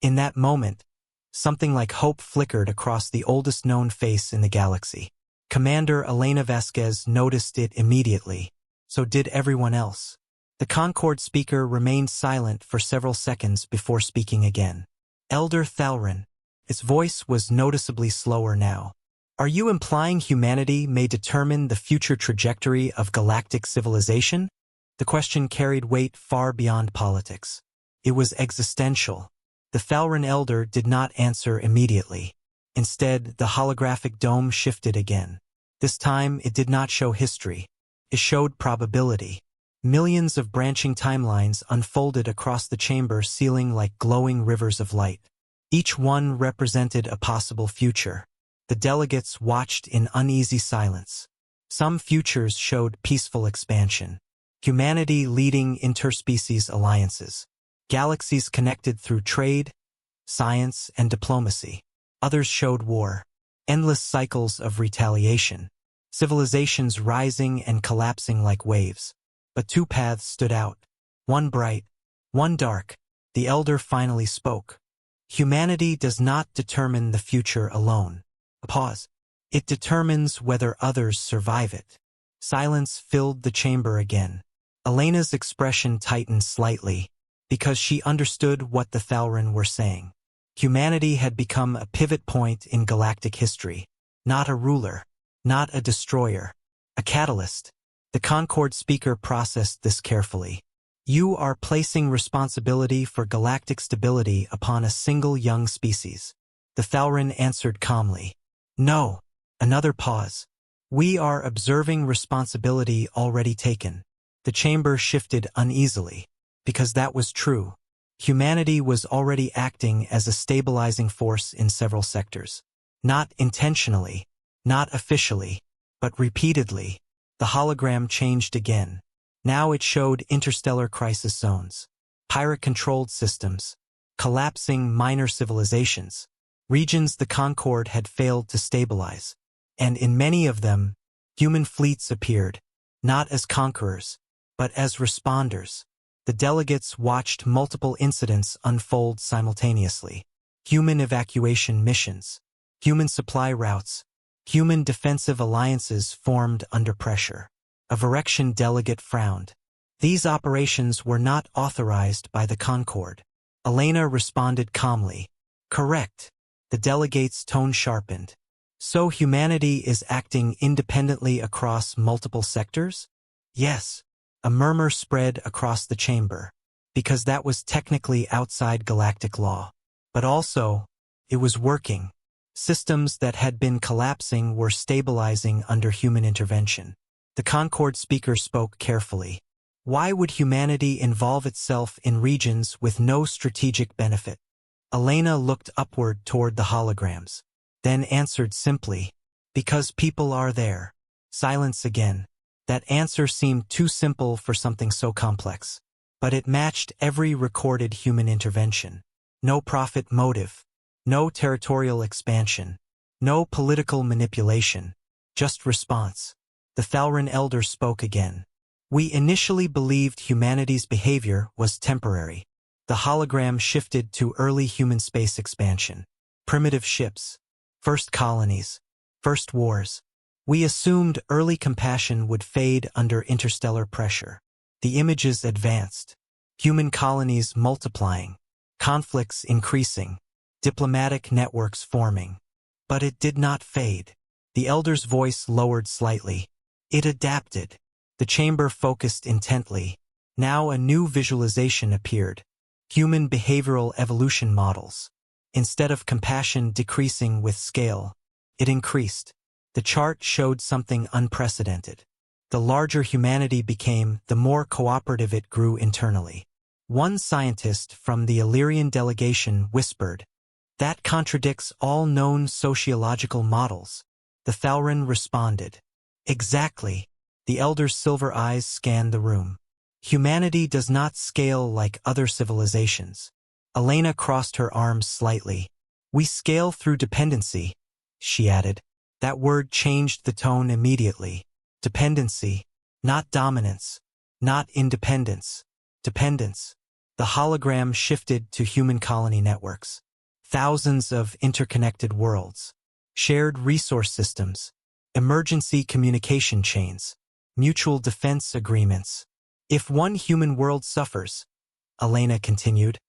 in that moment, something like hope flickered across the oldest known face in the galaxy. Commander Elena Vasquez noticed it immediately. So did everyone else. The Concord speaker remained silent for several seconds before speaking again. Elder Thalrin. Its voice was noticeably slower now. Are you implying humanity may determine the future trajectory of galactic civilization? The question carried weight far beyond politics. It was existential. The Thalrin elder did not answer immediately. Instead, the holographic dome shifted again. This time, it did not show history. It showed probability. Millions of branching timelines unfolded across the chamber, sealing like glowing rivers of light. Each one represented a possible future. The delegates watched in uneasy silence. Some futures showed peaceful expansion. Humanity leading interspecies alliances. Galaxies connected through trade, science, and diplomacy. Others showed war. Endless cycles of retaliation. Civilizations rising and collapsing like waves. But two paths stood out. One bright, one dark. The elder finally spoke. Humanity does not determine the future alone. A pause. It determines whether others survive it. Silence filled the chamber again. Elena's expression tightened slightly, because she understood what the Thalrin were saying. Humanity had become a pivot point in galactic history. Not a ruler. Not a destroyer. A catalyst. The Concord speaker processed this carefully. You are placing responsibility for galactic stability upon a single young species. The Thalrin answered calmly. No. Another pause. We are observing responsibility already taken. The chamber shifted uneasily. Because that was true. Humanity was already acting as a stabilizing force in several sectors. Not intentionally, not officially, but repeatedly. The hologram changed again. Now it showed interstellar crisis zones, pirate-controlled systems, collapsing minor civilizations, regions the Concorde had failed to stabilize. And in many of them, human fleets appeared, not as conquerors, but as responders. The delegates watched multiple incidents unfold simultaneously. Human evacuation missions, human supply routes, human defensive alliances formed under pressure. A Virexian delegate frowned. These operations were not authorized by the Concorde. Elena responded calmly. Correct. The delegate's tone sharpened. So humanity is acting independently across multiple sectors? Yes. A murmur spread across the chamber, because that was technically outside galactic law. But also, it was working. Systems that had been collapsing were stabilizing under human intervention. The Concorde speaker spoke carefully. Why would humanity involve itself in regions with no strategic benefit? Elena looked upward toward the holograms, then answered simply, because people are there. Silence again. That answer seemed too simple for something so complex. But it matched every recorded human intervention. No profit motive. No territorial expansion. No political manipulation. Just response. The Thalran elder spoke again. We initially believed humanity's behavior was temporary. The hologram shifted to early human space expansion. Primitive ships. First colonies. First wars. We assumed early compassion would fade under interstellar pressure. The images advanced. Human colonies multiplying. Conflicts increasing. Diplomatic networks forming. But it did not fade. The elder's voice lowered slightly. It adapted. The chamber focused intently. Now a new visualization appeared. Human behavioral evolution models. Instead of compassion decreasing with scale, it increased. The chart showed something unprecedented. The larger humanity became, the more cooperative it grew internally. One scientist from the Illyrian delegation whispered, "That contradicts all known sociological models." The Thalran responded, "Exactly." The elder's silver eyes scanned the room. Humanity does not scale like other civilizations. Elena crossed her arms slightly. We scale through dependency, she added. That word changed the tone immediately. Dependency, not dominance, not independence. Dependence. The hologram shifted to human colony networks. Thousands of interconnected worlds. Shared resource systems. Emergency communication chains. Mutual defense agreements. If one human world suffers, Elena continued,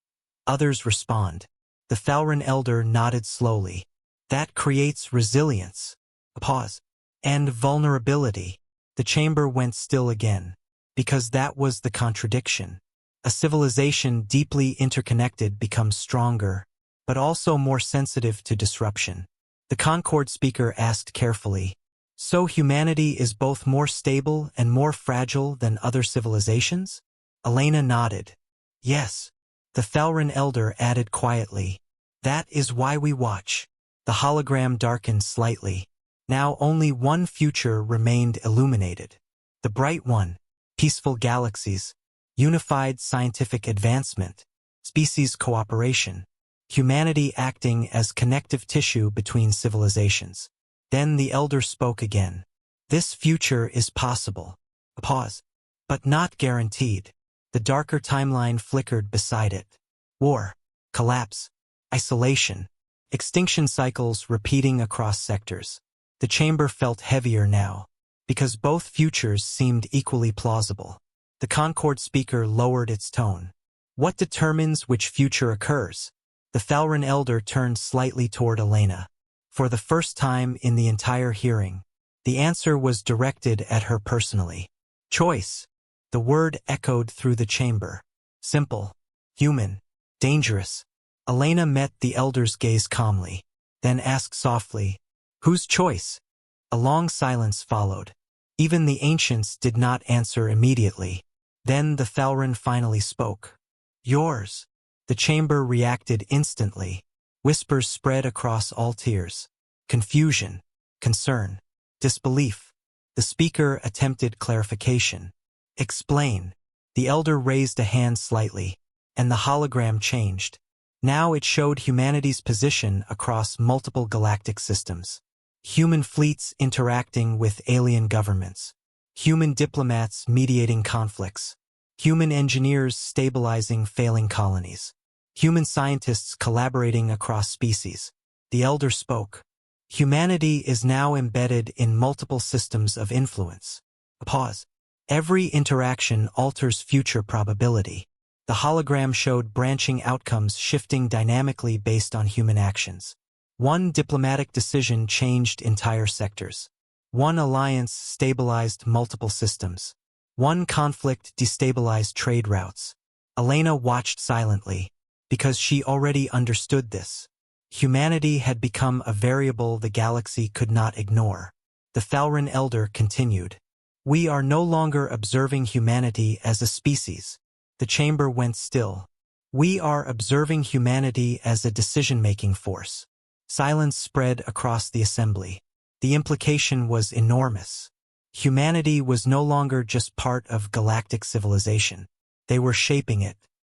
others respond. The Thalran elder nodded slowly. That creates resilience. A pause. And vulnerability. The chamber went still again. Because that was the contradiction. A civilization deeply interconnected becomes stronger, but also more sensitive to disruption. The Concorde speaker asked carefully, so humanity is both more stable and more fragile than other civilizations? Elena nodded. Yes. The Thalran elder added quietly. That is why we watch. The hologram darkened slightly. Now only one future remained illuminated. The bright one. Peaceful galaxies. Unified scientific advancement. Species cooperation. Humanity acting as connective tissue between civilizations. Then the elder spoke again. This future is possible. A pause. But not guaranteed. The darker timeline flickered beside it. War. Collapse. Isolation. Extinction cycles repeating across sectors. The chamber felt heavier now, because both futures seemed equally plausible. The Concorde speaker lowered its tone. What determines which future occurs? The Thalran elder turned slightly toward Elena. For the first time in the entire hearing, the answer was directed at her personally. Choice. The word echoed through the chamber. Simple. Human. Dangerous. Elena met the elder's gaze calmly, then asked softly, whose choice? A long silence followed. Even the ancients did not answer immediately. Then the Thalran finally spoke. Yours. The chamber reacted instantly. Whispers spread across all tiers. confusion, concern, disbelief. The speaker attempted clarification. Explain. The elder raised a hand slightly, and the hologram changed. Now it showed humanity's position across multiple galactic systems. Human fleets interacting with alien governments. Human diplomats mediating conflicts. Human engineers stabilizing failing colonies. Human scientists collaborating across species. The elder spoke. Humanity is now embedded in multiple systems of influence. A pause. Every interaction alters future probability. The hologram showed branching outcomes shifting dynamically based on human actions. One diplomatic decision changed entire sectors. One alliance stabilized multiple systems. One conflict destabilized trade routes. Elena watched silently, because she already understood this. Humanity had become a variable the galaxy could not ignore. The Falran elder continued. We are no longer observing humanity as a species. The chamber went still. We are observing humanity as a decision-making force. Silence spread across the assembly. The implication was enormous. Humanity was no longer just part of galactic civilization. They were shaping it,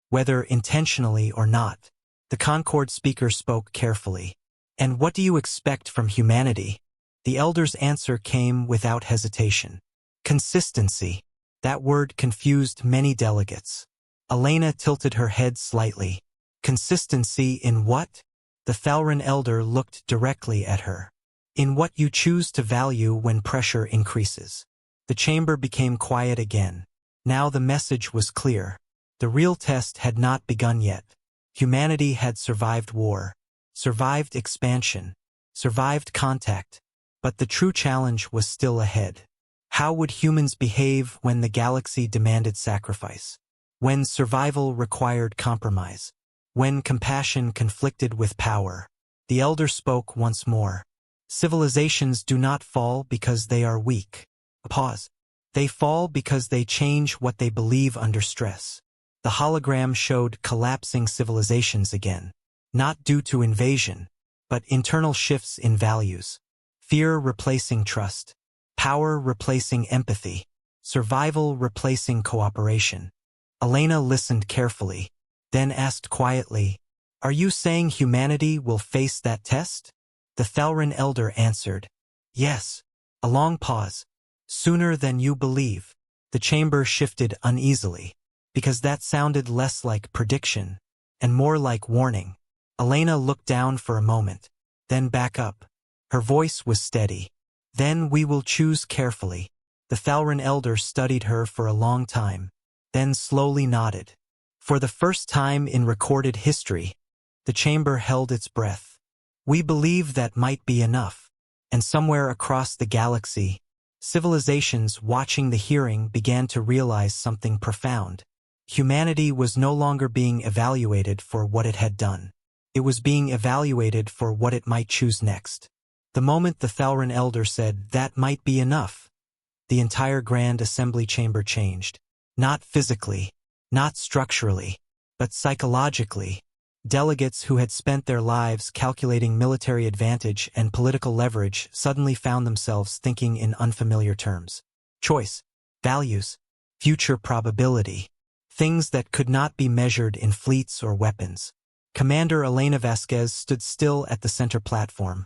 whether intentionally or not. The Concord speaker spoke carefully. And what do you expect from humanity? The elder's answer came without hesitation. Consistency. That word confused many delegates. Elena tilted her head slightly. Consistency in what? The Falran elder looked directly at her. In what you choose to value when pressure increases. The chamber became quiet again. Now the message was clear. The real test had not begun yet. Humanity had survived war, survived expansion, survived contact, but the true challenge was still ahead. How would humans behave when the galaxy demanded sacrifice? When survival required compromise? When compassion conflicted with power? The elder spoke once more. Civilizations do not fall because they are weak. A pause. They fall because they change what they believe under stress. The hologram showed collapsing civilizations again. Not due to invasion, but internal shifts in values. Fear replacing trust. Power replacing empathy. Survival replacing cooperation. Elena listened carefully, then asked quietly, Are you saying humanity will face that test? The Falran elder answered, Yes. A long pause. Sooner than you believe. The chamber shifted uneasily, because that sounded less like prediction, and more like warning. Elena looked down for a moment, then back up. Her voice was steady. Then we will choose carefully. The Falran elder studied her for a long time, then slowly nodded. For the first time in recorded history, the chamber held its breath. We believe that might be enough. And somewhere across the galaxy, civilizations watching the hearing began to realize something profound. Humanity was no longer being evaluated for what it had done. It was being evaluated for what it might choose next. The moment the Falran elder said, that might be enough, the entire Grand Assembly chamber changed. Not physically, not structurally, but psychologically. Delegates who had spent their lives calculating military advantage and political leverage suddenly found themselves thinking in unfamiliar terms. Choice, values, future probability. Things that could not be measured in fleets or weapons. Commander Elena Vasquez stood still at the center platform,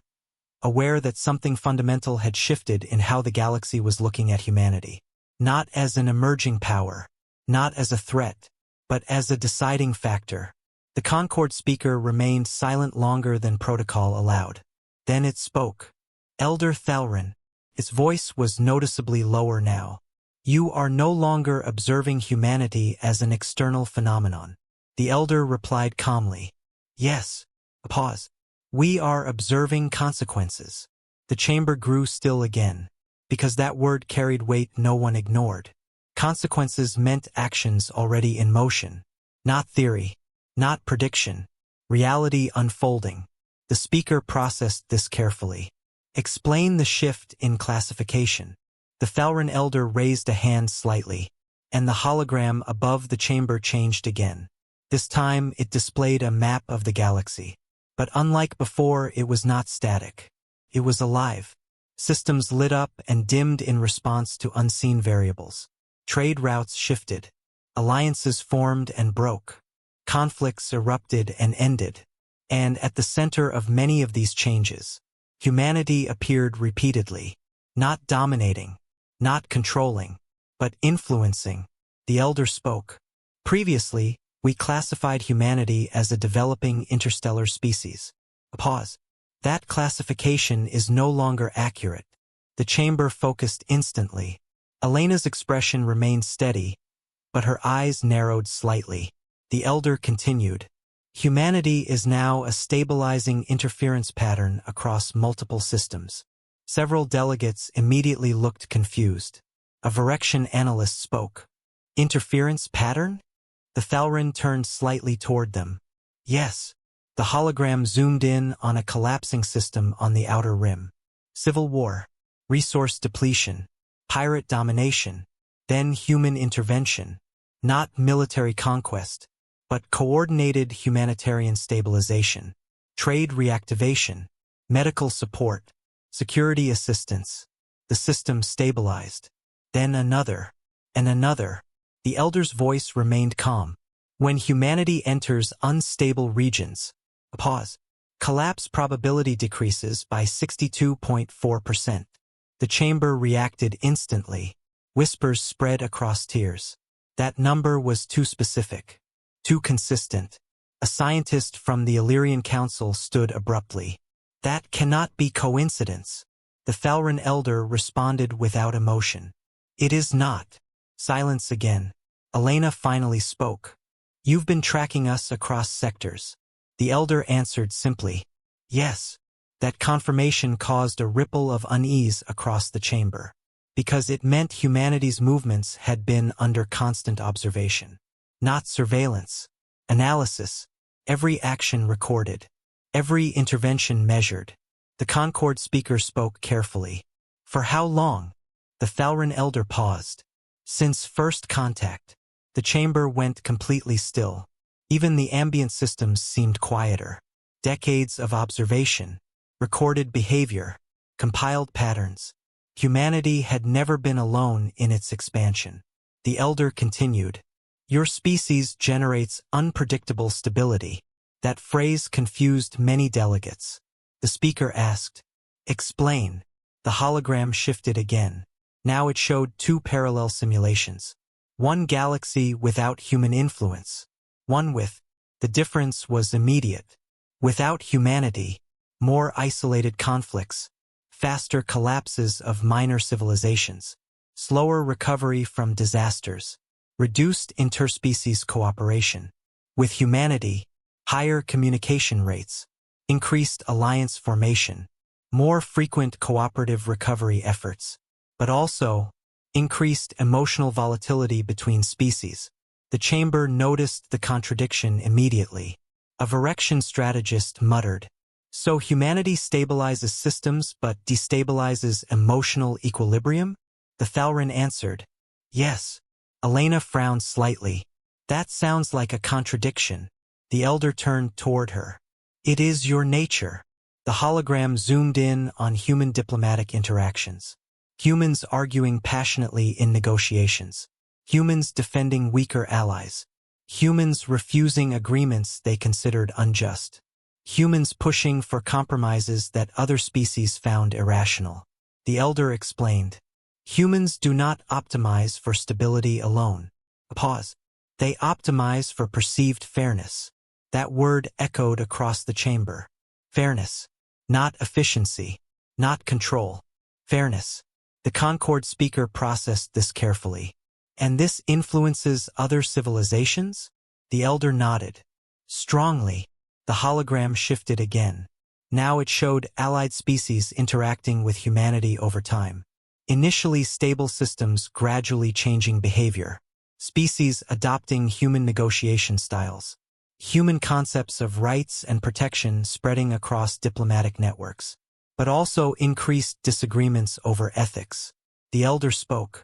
aware that something fundamental had shifted in how the galaxy was looking at humanity. Not as an emerging power, not as a threat, but as a deciding factor. The Concord speaker remained silent longer than protocol allowed. Then it spoke. Elder Falran. Its voice was noticeably lower now. You are no longer observing humanity as an external phenomenon. The elder replied calmly. Yes. A pause. We are observing consequences. The chamber grew still again, because that word carried weight no one ignored. Consequences meant actions already in motion. Not theory. Not prediction. Reality unfolding. The speaker processed this carefully. Explain the shift in classification. The Falran elder raised a hand slightly, and the hologram above the chamber changed again. This time it displayed a map of the galaxy. But unlike before, it was not static. It was alive. Systems lit up and dimmed in response to unseen variables. Trade routes shifted. Alliances formed and broke. Conflicts erupted and ended. And at the center of many of these changes, humanity appeared repeatedly, not dominating, not controlling, but influencing. The elder spoke. Previously, we classified humanity as a developing interstellar species. A pause. That classification is no longer accurate. The chamber focused instantly. Elena's expression remained steady, but her eyes narrowed slightly. The elder continued. Humanity is now a stabilizing interference pattern across multiple systems. Several delegates immediately looked confused. A Virexian analyst spoke. Interference pattern? The Thalrin turned slightly toward them. Yes. The hologram zoomed in on a collapsing system on the outer rim. Civil war, resource depletion, pirate domination, then human intervention. Not military conquest, but coordinated humanitarian stabilization, trade reactivation, medical support, security assistance. The system stabilized. Then another, and another. The elder's voice remained calm. When humanity enters unstable regions, a pause. Collapse probability decreases by 62.4%. The chamber reacted instantly. Whispers spread across tiers. That number was too specific, too consistent. A scientist from the Illyrian Council stood abruptly. That cannot be coincidence. The Thalrin elder responded without emotion. It is not. Silence again. Elena finally spoke. You've been tracking us across sectors. The elder answered simply. Yes. That confirmation caused a ripple of unease across the chamber, because it meant humanity's movements had been under constant observation. Not surveillance. Analysis. Every action recorded. Every intervention measured. The Concord speaker spoke carefully. For how long? The Thalrin elder paused. Since first contact. The chamber went completely still. Even the ambient systems seemed quieter. Decades of observation, recorded behavior, compiled patterns. Humanity had never been alone in its expansion. The elder continued. Your species generates unpredictable stability. That phrase confused many delegates. The speaker asked, explain. The hologram shifted again. Now it showed two parallel simulations. One galaxy without human influence. One with. The difference was immediate. Without humanity, more isolated conflicts, faster collapses of minor civilizations, slower recovery from disasters, reduced interspecies cooperation. With humanity, higher communication rates, increased alliance formation, more frequent cooperative recovery efforts, but also increased emotional volatility between species. The chamber noticed the contradiction immediately. A Virexian strategist muttered, so humanity stabilizes systems but destabilizes emotional equilibrium? The Thalrin answered, yes. Elena frowned slightly. That sounds like a contradiction. The elder turned toward her. It is your nature. The hologram zoomed in on human diplomatic interactions. Humans arguing passionately in negotiations. Humans defending weaker allies. Humans refusing agreements they considered unjust. Humans pushing for compromises that other species found irrational. The elder explained. Humans do not optimize for stability alone. A pause. They optimize for perceived fairness. That word echoed across the chamber. Fairness. Not efficiency. Not control. Fairness. The Concord speaker processed this carefully. And this influences other civilizations? The elder nodded. Strongly. The hologram shifted again. Now it showed allied species interacting with humanity over time. Initially stable systems gradually changing behavior. Species adopting human negotiation styles. Human concepts of rights and protection spreading across diplomatic networks. But also increased disagreements over ethics. The elder spoke.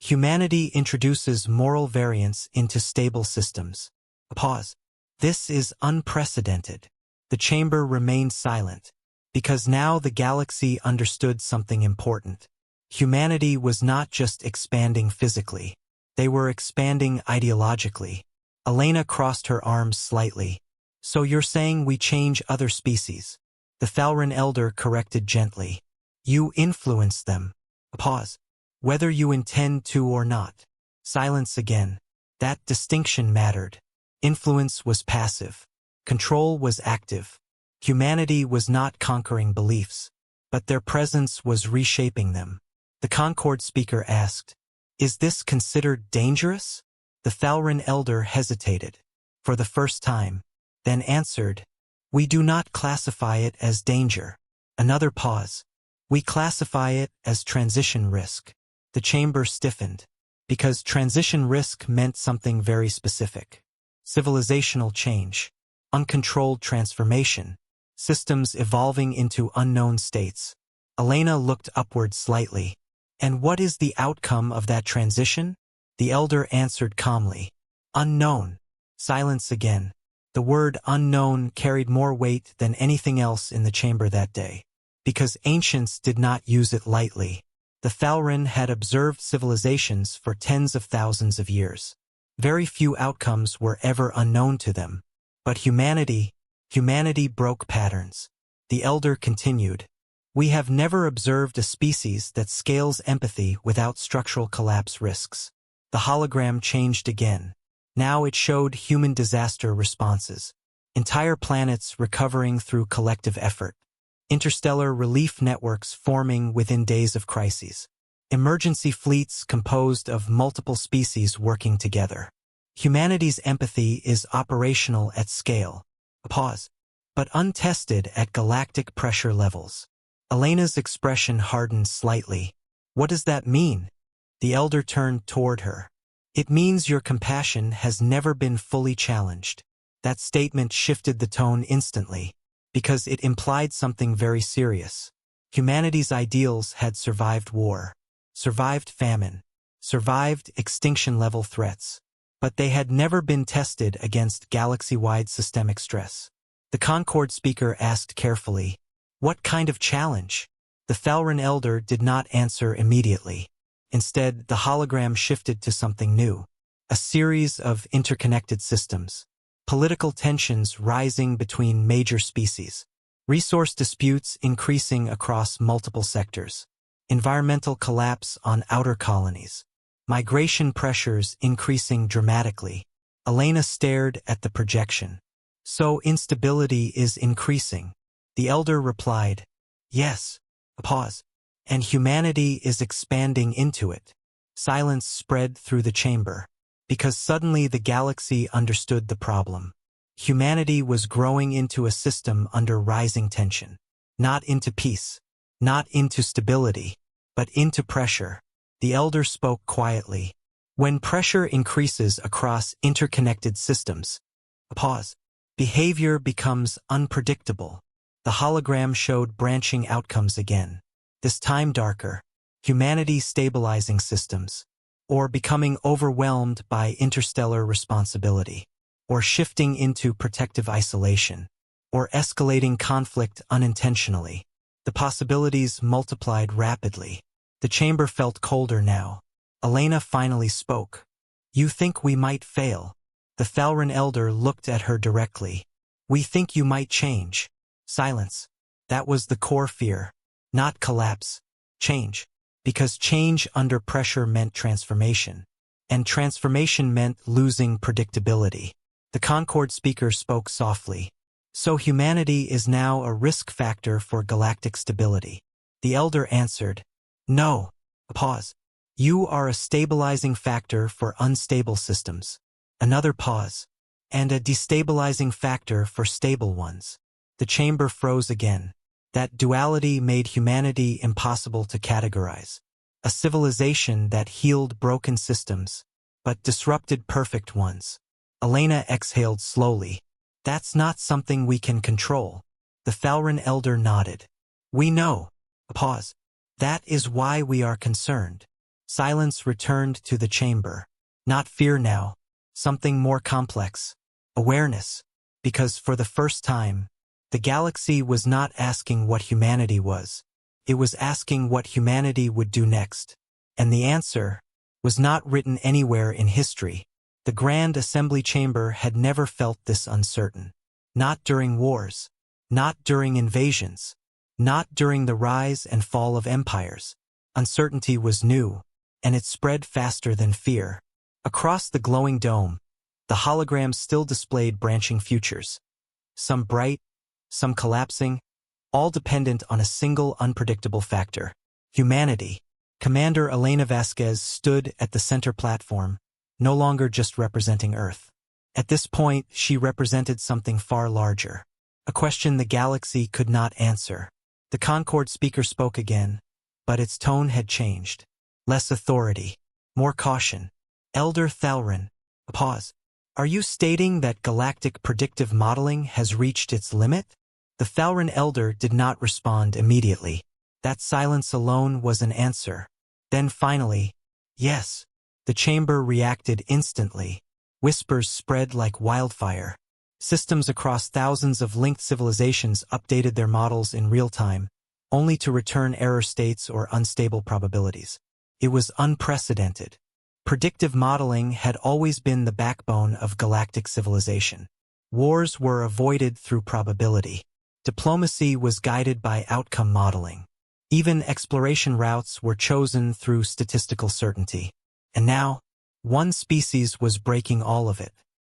Humanity introduces moral variance into stable systems. A pause. This is unprecedented. The chamber remained silent, Because now the galaxy understood something important. Humanity was not just expanding physically. They were expanding ideologically. Elena crossed her arms slightly. So you're saying we change other species? The Falran elder corrected gently. You influence them. A pause. Whether you intend to or not. Silence again. That distinction mattered. Influence was passive. Control was active. Humanity was not conquering beliefs, but their presence was reshaping them. The Concord speaker asked, "Is this considered dangerous?" The Falran elder hesitated, for the first time, then answered, "We do not classify it as danger." Another pause. "We classify it as transition risk." The chamber stiffened, because transition risk meant something very specific. Civilizational change, uncontrolled transformation, systems evolving into unknown states. Elena looked upward slightly. "And what is the outcome of that transition?" The elder answered calmly. "Unknown." Silence again. The word unknown carried more weight than anything else in the chamber that day, because ancients did not use it lightly. The Falran had observed civilizations for tens of thousands of years. Very few outcomes were ever unknown to them. But humanity broke patterns. The elder continued, "We have never observed a species that scales empathy without structural collapse risks." The hologram changed again. Now it showed human disaster responses. Entire planets recovering through collective effort. Interstellar relief networks forming within days of crises. Emergency fleets composed of multiple species working together. Humanity's empathy is operational at scale. A pause. But untested at galactic pressure levels. Elena's expression hardened slightly. "What does that mean?" The elder turned toward her. "It means your compassion has never been fully challenged." That statement shifted the tone instantly, because it implied something very serious. Humanity's ideals had survived war, survived famine, survived extinction-level threats, but they had never been tested against galaxy-wide systemic stress. The Concord speaker asked carefully, "What kind of challenge?" The Falran elder did not answer immediately. Instead, the hologram shifted to something new. A series of interconnected systems. Political tensions rising between major species. Resource disputes increasing across multiple sectors. Environmental collapse on outer colonies. Migration pressures increasing dramatically. Elena stared at the projection. "So instability is increasing." The elder replied, "Yes." A pause. "And humanity is expanding into it." Silence spread through the chamber, because suddenly the galaxy understood the problem. Humanity was growing into a system under rising tension. Not into peace, not into stability, but into pressure. The elder spoke quietly. "When pressure increases across interconnected systems," a pause, "behavior becomes unpredictable." The hologram showed branching outcomes again. This time darker. Humanity stabilizing systems. Or becoming overwhelmed by interstellar responsibility. Or shifting into protective isolation. Or escalating conflict unintentionally. The possibilities multiplied rapidly. The chamber felt colder now. Elena finally spoke. "You think we might fail?" The Falran elder looked at her directly. "We think you might change." Silence. That was the core fear. Not collapse. Change. Because change under pressure meant transformation. And transformation meant losing predictability. The Concord speaker spoke softly. "So humanity is now a risk factor for galactic stability." The elder answered, "No." A pause. "You are a stabilizing factor for unstable systems." Another pause. "And a destabilizing factor for stable ones." The chamber froze again. That duality made humanity impossible to categorize. A civilization that healed broken systems, but disrupted perfect ones. Elena exhaled slowly. "That's not something we can control." The Falran elder nodded. "We know." A pause. "That is why we are concerned." Silence returned to the chamber. Not fear now. Something more complex. Awareness. Because for the first time, The galaxy was not asking what humanity was. It was asking what humanity would do next. And the answer was not written anywhere in history. The Grand Assembly Chamber had never felt this uncertain. Not during wars. Not during invasions. Not during the rise and fall of empires. Uncertainty was new, and it spread faster than fear. Across the glowing dome, the holograms still displayed branching futures. Some bright, some collapsing, all dependent on a single unpredictable factor: humanity. Commander Elena Vasquez stood at the center platform, no longer just representing Earth. At this point, she represented something far larger. A question the galaxy could not answer. The Concord speaker spoke again, but its tone had changed. Less authority, more caution. Elder Thalrin, a pause. Are you stating that galactic predictive modeling has reached its limit? The Thalrin Elder did not respond immediately. That silence alone was an answer. Then finally, yes. The chamber reacted instantly. Whispers spread like wildfire. Systems across thousands of linked civilizations updated their models in real time, only to return error states or unstable probabilities. It was unprecedented. Predictive modeling had always been the backbone of galactic civilization. Wars were avoided through probability. Diplomacy was guided by outcome modeling. Even exploration routes were chosen through statistical certainty. And now, one species was breaking all of it.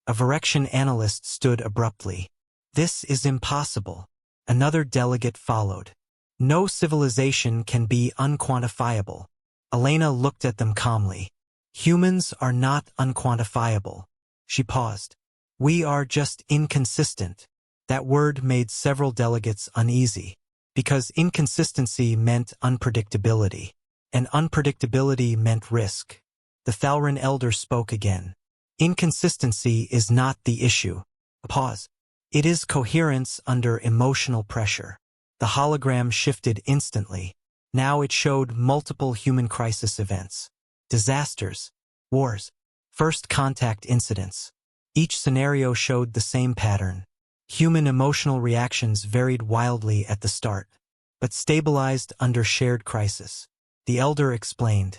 A Virexian analyst stood abruptly. This is impossible. Another delegate followed. No civilization can be unquantifiable. Elena looked at them calmly. Humans are not unquantifiable. She paused. We are just inconsistent. That word made several delegates uneasy, because inconsistency meant unpredictability, and unpredictability meant risk. The Thalrin Elder spoke again. Inconsistency is not the issue. A pause. It is coherence under emotional pressure. The hologram shifted instantly. Now it showed multiple human crisis events. Disasters, wars, first contact incidents. Each scenario showed the same pattern. Human emotional reactions varied wildly at the start, but stabilized under shared crisis. The Elder explained.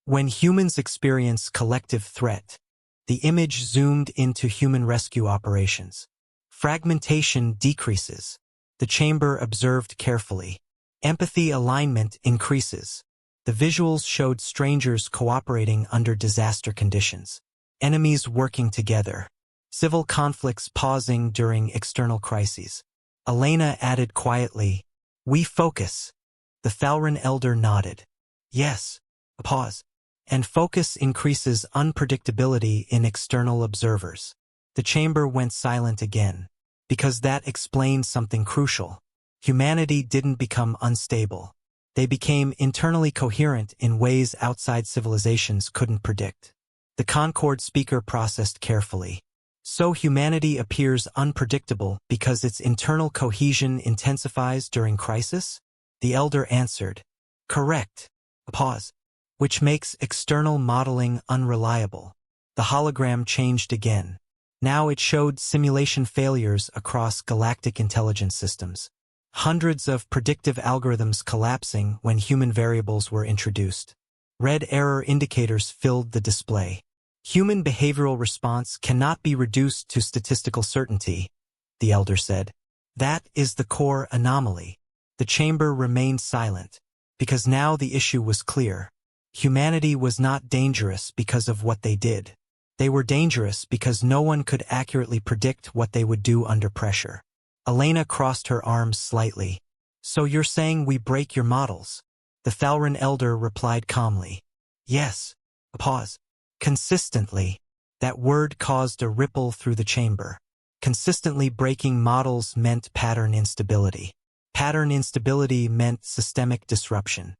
When humans experience collective threat, the image zoomed into human rescue operations. Fragmentation decreases. The chamber observed carefully. Empathy alignment increases. The visuals showed strangers cooperating under disaster conditions. Enemies working together. Civil conflicts pausing during external crises. Elena added quietly, "We focus." The Thalrin Elder nodded. Yes. A pause. And focus increases unpredictability in external observers. The chamber went silent again, because that explained something crucial. Humanity didn't become unstable. They became internally coherent in ways outside civilizations couldn't predict. The Concord speaker processed carefully. So humanity appears unpredictable because its internal cohesion intensifies during crisis? The Elder answered. Correct. A pause. Which makes external modeling unreliable. The hologram changed again. Now it showed simulation failures across galactic intelligence systems. Hundreds of predictive algorithms collapsing when human variables were introduced. Red error indicators filled the display. Human behavioral response cannot be reduced to statistical certainty, the Elder said. That is the core anomaly. The chamber remained silent, because now the issue was clear. Humanity was not dangerous because of what they did. They were dangerous because no one could accurately predict what they would do under pressure. Elena crossed her arms slightly. So you're saying we break your models? The Thalrin Elder replied calmly. Yes. A pause. Consistently. That word caused a ripple through the chamber. Consistently breaking models meant pattern instability. Pattern instability meant systemic disruption.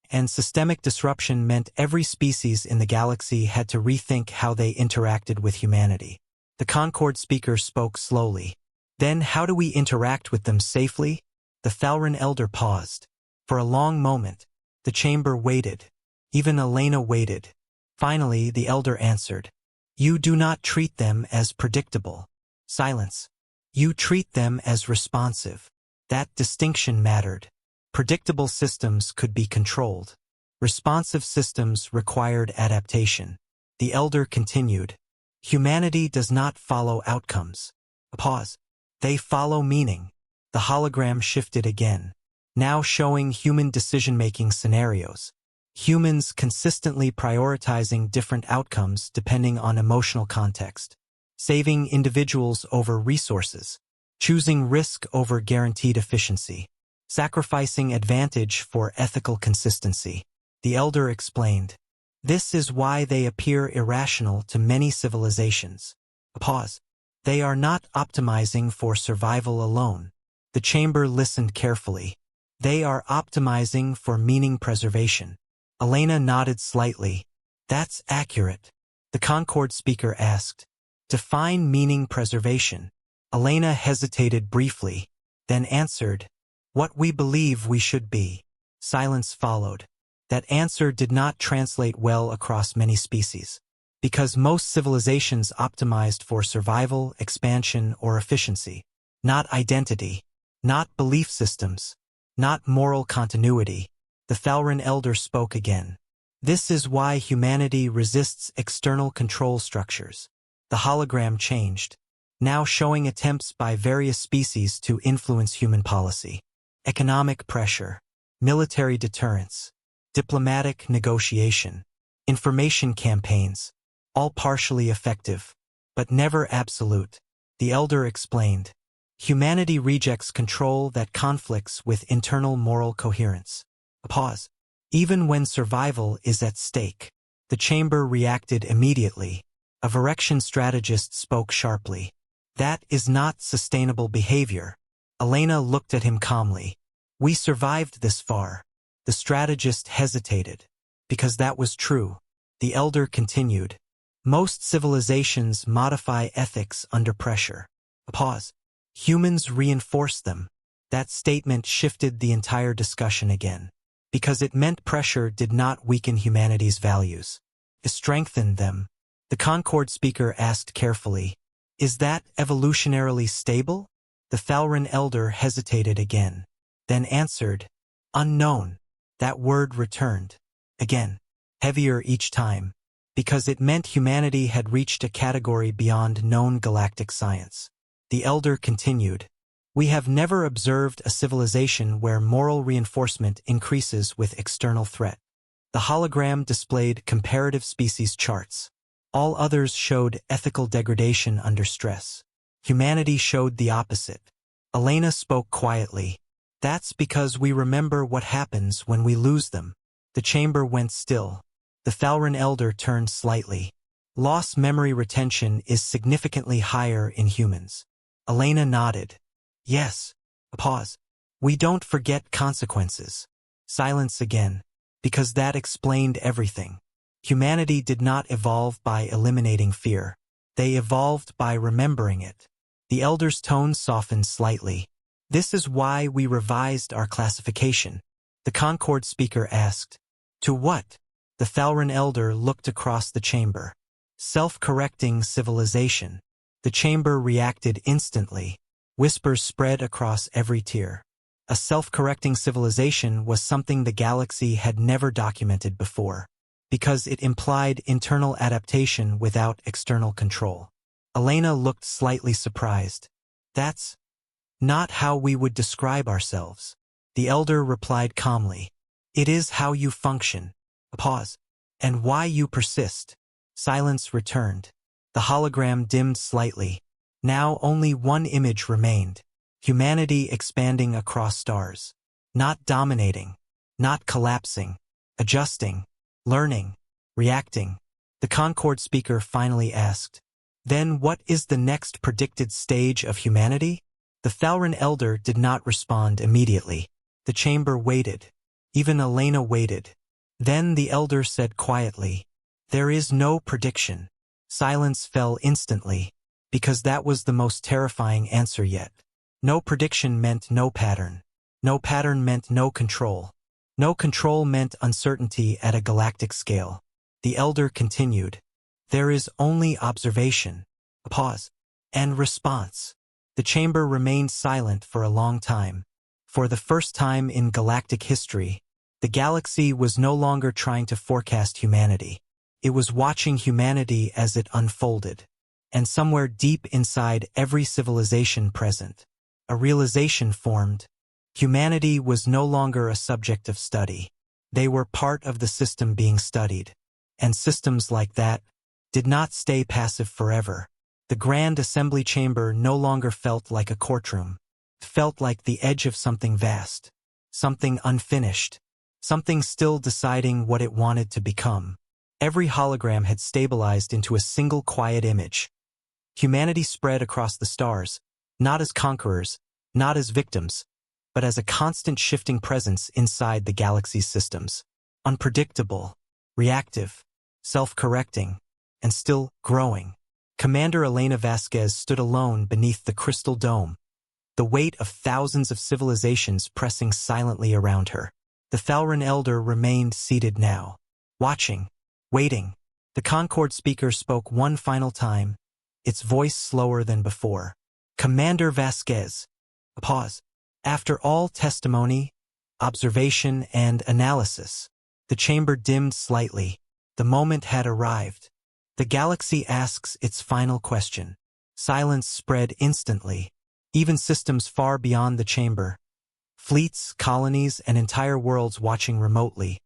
And systemic disruption meant every species in the galaxy had to rethink how they interacted with humanity. The Concord speaker spoke slowly. Then how do we interact with them safely? The Thalrin Elder paused. For a long moment, the chamber waited. Even Elena waited. Finally, the Elder answered. You do not treat them as predictable. Silence. You treat them as responsive. That distinction mattered. Predictable systems could be controlled. Responsive systems required adaptation. The elder continued. Humanity does not follow outcomes. A pause. They follow meaning. The hologram shifted again, now showing human decision-making scenarios. Humans consistently prioritizing different outcomes depending on emotional context. Saving individuals over resources. Choosing risk over guaranteed efficiency. Sacrificing advantage for ethical consistency. The elder explained. This is why they appear irrational to many civilizations. A pause. They are not optimizing for survival alone. The chamber listened carefully. They are optimizing for meaning preservation. Elena nodded slightly. That's accurate. The Concord speaker asked. Define meaning preservation. Elena hesitated briefly, then answered. What we believe we should be. Silence followed. That answer did not translate well across many species, because most civilizations optimized for survival, expansion, or efficiency, not identity, not belief systems, not moral continuity. The Falran elder spoke again. This is why humanity resists external control structures. The hologram changed, now showing attempts by various species to influence human policy. Economic pressure, military deterrence, diplomatic negotiation, information campaigns, all partially effective, but never absolute. The elder explained. Humanity rejects control that conflicts with internal moral coherence. A pause. Even when survival is at stake. The chamber reacted immediately. A Virexian strategist spoke sharply. That is not sustainable behavior. Elena looked at him calmly. We survived this far. The strategist hesitated. Because that was true. The elder continued. Most civilizations modify ethics under pressure. A pause. Humans reinforce them. That statement shifted the entire discussion again. Because it meant pressure did not weaken humanity's values. It strengthened them. The Concord speaker asked carefully. Is that evolutionarily stable? The Falran elder hesitated again. Then answered. Unknown. That word returned. Again. Heavier each time. Because it meant humanity had reached a category beyond known galactic science. The elder continued. We have never observed a civilization where moral reinforcement increases with external threat. The hologram displayed comparative species charts. All others showed ethical degradation under stress. Humanity showed the opposite. Elena spoke quietly. That's because we remember what happens when we lose them. The chamber went still. The Falran elder turned slightly. Loss memory retention is significantly higher in humans. Elena nodded. Yes. A pause. We don't forget consequences. Silence again. Because that explained everything. Humanity did not evolve by eliminating fear. They evolved by remembering it. The elder's tone softened slightly. This is why we revised our classification. The Concord speaker asked. To what? The Falran elder looked across the chamber. Self-correcting civilization. The chamber reacted instantly. Whispers spread across every tier. A self-correcting civilization was something the galaxy had never documented before, because it implied internal adaptation without external control. Elena looked slightly surprised. That's not how we would describe ourselves. The elder replied calmly. It is how you function. A pause. And why you persist. Silence returned. The hologram dimmed slightly. Now only one image remained. Humanity expanding across stars. Not dominating. Not collapsing. Adjusting. Learning. Reacting. The Concord speaker finally asked. Then what is the next predicted stage of humanity? The Falran elder did not respond immediately. The chamber waited. Even Elena waited. Then the elder said quietly. There is no prediction. Silence fell instantly. Because that was the most terrifying answer yet. No prediction meant no pattern. No pattern meant no control. No control meant uncertainty at a galactic scale. The elder continued. There is only observation. A pause. And response. The chamber remained silent for a long time. For the first time in galactic history, the galaxy was no longer trying to forecast humanity. It was watching humanity as it unfolded. And somewhere deep inside every civilization present, a realization formed. Humanity was no longer a subject of study. They were part of the system being studied. And systems like that did not stay passive forever. The Grand Assembly Chamber no longer felt like a courtroom. It felt like the edge of something vast, something unfinished, something still deciding what it wanted to become. Every hologram had stabilized into a single quiet image. Humanity spread across the stars, not as conquerors, not as victims, but as a constant shifting presence inside the galaxy's systems. Unpredictable, reactive, self-correcting, and still growing. Commander Elena Vasquez stood alone beneath the crystal dome, the weight of thousands of civilizations pressing silently around her. The Thalran Elder remained seated now, watching, waiting. The Concord speaker spoke one final time, its voice slower than before. Commander Vasquez. A pause. After all testimony, observation, and analysis, the chamber dimmed slightly. The moment had arrived. The galaxy asks its final question. Silence spread instantly. Even systems far beyond the chamber, fleets, colonies, and entire worlds watching remotely,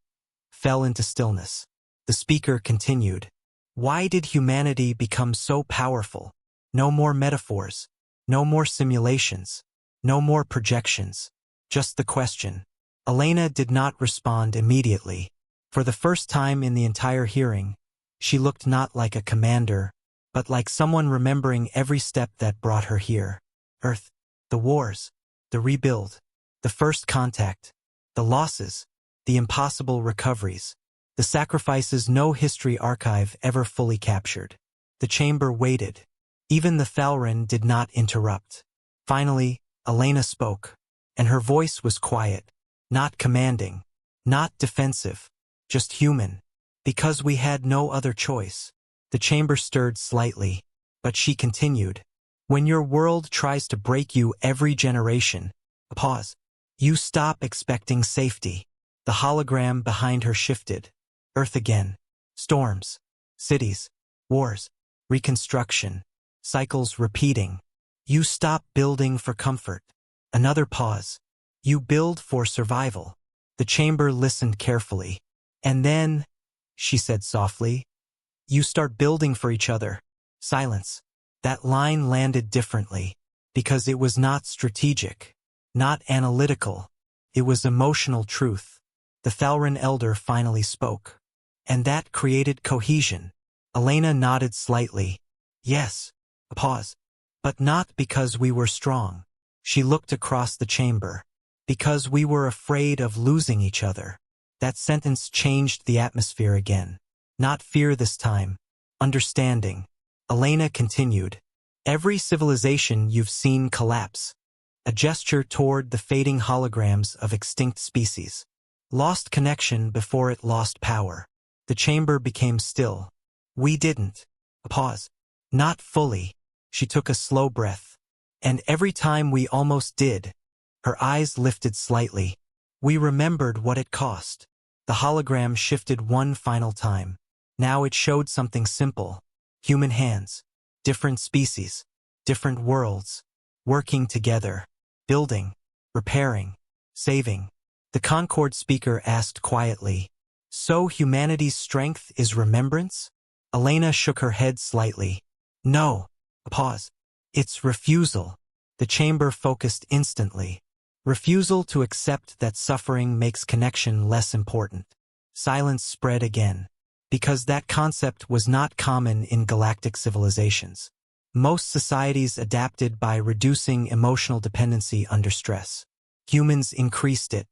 fell into stillness. The speaker continued. Why did humanity become so powerful? No more metaphors, no more simulations, no more projections. Just the question. Elena did not respond immediately. For the first time in the entire hearing, she looked not like a commander, but like someone remembering every step that brought her here. Earth, the wars, the rebuild, the first contact, the losses, the impossible recoveries, the sacrifices no history archive ever fully captured. The chamber waited. Even the Thalran did not interrupt. Finally, Elena spoke, and her voice was quiet, not commanding, not defensive, just human. Because we had no other choice. The chamber stirred slightly, but she continued. When your world tries to break you every generation, a pause, you stop expecting safety. The hologram behind her shifted. Earth again. Storms, cities, wars, reconstruction, cycles repeating. You stop building for comfort. Another pause. You build for survival. The chamber listened carefully. And then, she said softly, you start building for each other. Silence. That line landed differently, because it was not strategic, not analytical. It was emotional truth. The Thalran Elder finally spoke. And that created cohesion. Elena nodded slightly. Yes. A pause. But not because we were strong. She looked across the chamber. Because we were afraid of losing each other. That sentence changed the atmosphere again. Not fear this time. Understanding. Elena continued. Every civilization you've seen collapse. A gesture toward the fading holograms of extinct species. Lost connection before it lost power. The chamber became still. We didn't. A pause. Not fully. She took a slow breath. And every time we almost did, her eyes lifted slightly. We remembered what it cost. The hologram shifted one final time. Now it showed something simple. Human hands. Different species. Different worlds. Working together. Building. Repairing. Saving. The Concord speaker asked quietly. So humanity's strength is remembrance? Elena shook her head slightly. No. A pause. It's refusal. The chamber focused instantly. Refusal to accept that suffering makes connection less important. Silence spread again. Because that concept was not common in galactic civilizations. Most societies adapted by reducing emotional dependency under stress. Humans increased it.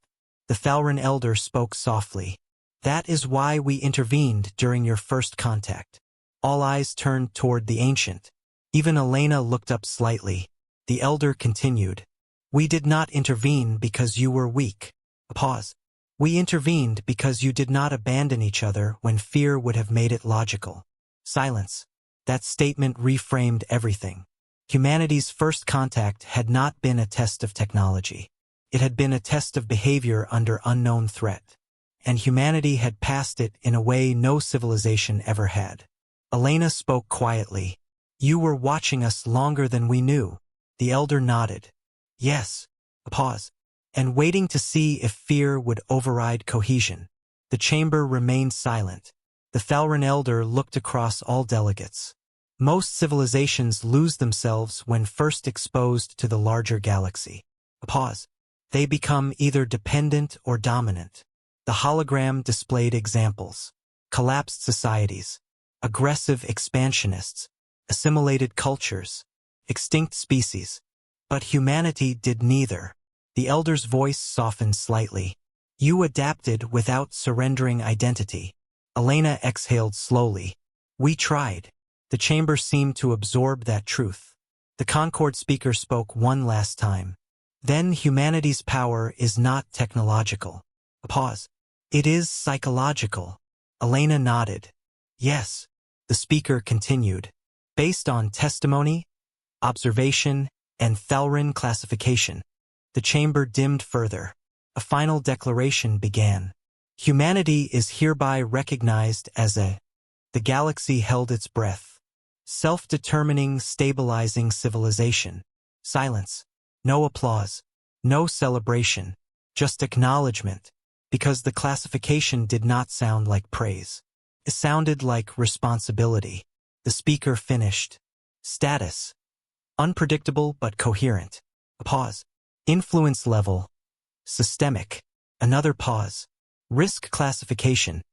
The Thalran Elder spoke softly. That is why we intervened during your first contact. All eyes turned toward the Ancient. Even Elena looked up slightly. The Elder continued. We did not intervene because you were weak. A pause. We intervened because you did not abandon each other when fear would have made it logical. Silence. That statement reframed everything. Humanity's first contact had not been a test of technology. It had been a test of behavior under unknown threat. And humanity had passed it in a way no civilization ever had. Elena spoke quietly. "You were watching us longer than we knew." The elder nodded. "Yes." A pause. And waiting to see if fear would override cohesion. The chamber remained silent. The Thalran elder looked across all delegates. Most civilizations lose themselves when first exposed to the larger galaxy. A pause. They become either dependent or dominant. The hologram displayed examples. Collapsed societies, aggressive expansionists, assimilated cultures, extinct species. But humanity did neither. The elder's voice softened slightly. "You adapted without surrendering identity." Elena exhaled slowly. "We tried." The chamber seemed to absorb that truth. The Concord speaker spoke one last time. "Then humanity's power is not technological." A pause. "It is psychological." Elena nodded. "Yes." The speaker continued. "Based on testimony, observation, and Thalran classification." The chamber dimmed further. A final declaration began. "Humanity is hereby recognized as a..." The galaxy held its breath. "Self-determining, stabilizing civilization." Silence. No applause. No celebration. Just acknowledgement. Because the classification did not sound like praise. It sounded like responsibility. The speaker finished. "Status. Unpredictable but coherent." A pause. "Influence level. Systemic." Another pause. "Risk classification.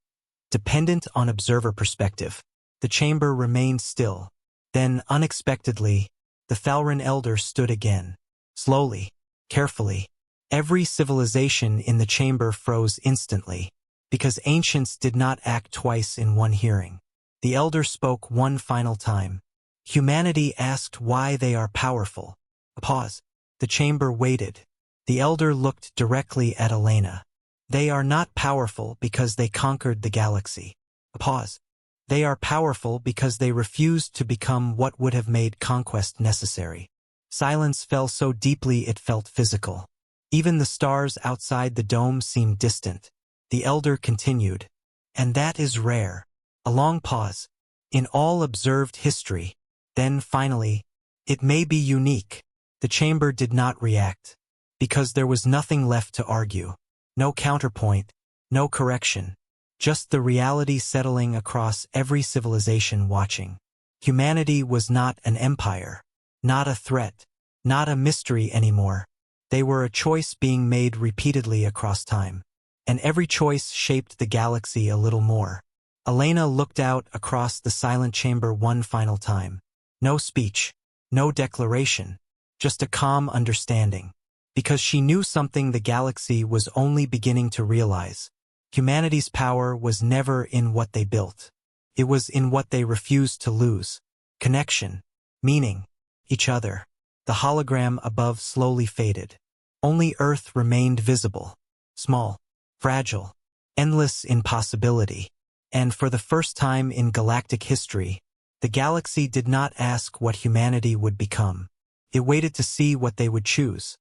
Dependent on observer perspective." The chamber remained still. Then, unexpectedly, the Thalran elder stood again. Slowly, carefully. Every civilization in the chamber froze instantly, because ancients did not act twice in one hearing. The elder spoke one final time. "Humanity asked why they are powerful." A pause. The chamber waited. The elder looked directly at Elena. "They are not powerful because they conquered the galaxy." A pause. "They are powerful because they refused to become what would have made conquest necessary." Silence fell so deeply it felt physical. Even the stars outside the dome seemed distant. The elder continued. "And that is rare." A long pause. "In all observed history." Then finally, "It may be unique." The chamber did not react. Because there was nothing left to argue. No counterpoint. No correction. Just the reality settling across every civilization watching. Humanity was not an empire. Not a threat. Not a mystery anymore. They were a choice being made repeatedly across time. And every choice shaped the galaxy a little more. Elena looked out across the silent chamber one final time. No speech. No declaration. Just a calm understanding. Because she knew something the galaxy was only beginning to realize. Humanity's power was never in what they built. It was in what they refused to lose. Connection. Meaning. Each other. The hologram above slowly faded. Only Earth remained visible. Small. Fragile. Endless in possibility. And for the first time in galactic history, the galaxy did not ask what humanity would become. It waited to see what they would choose.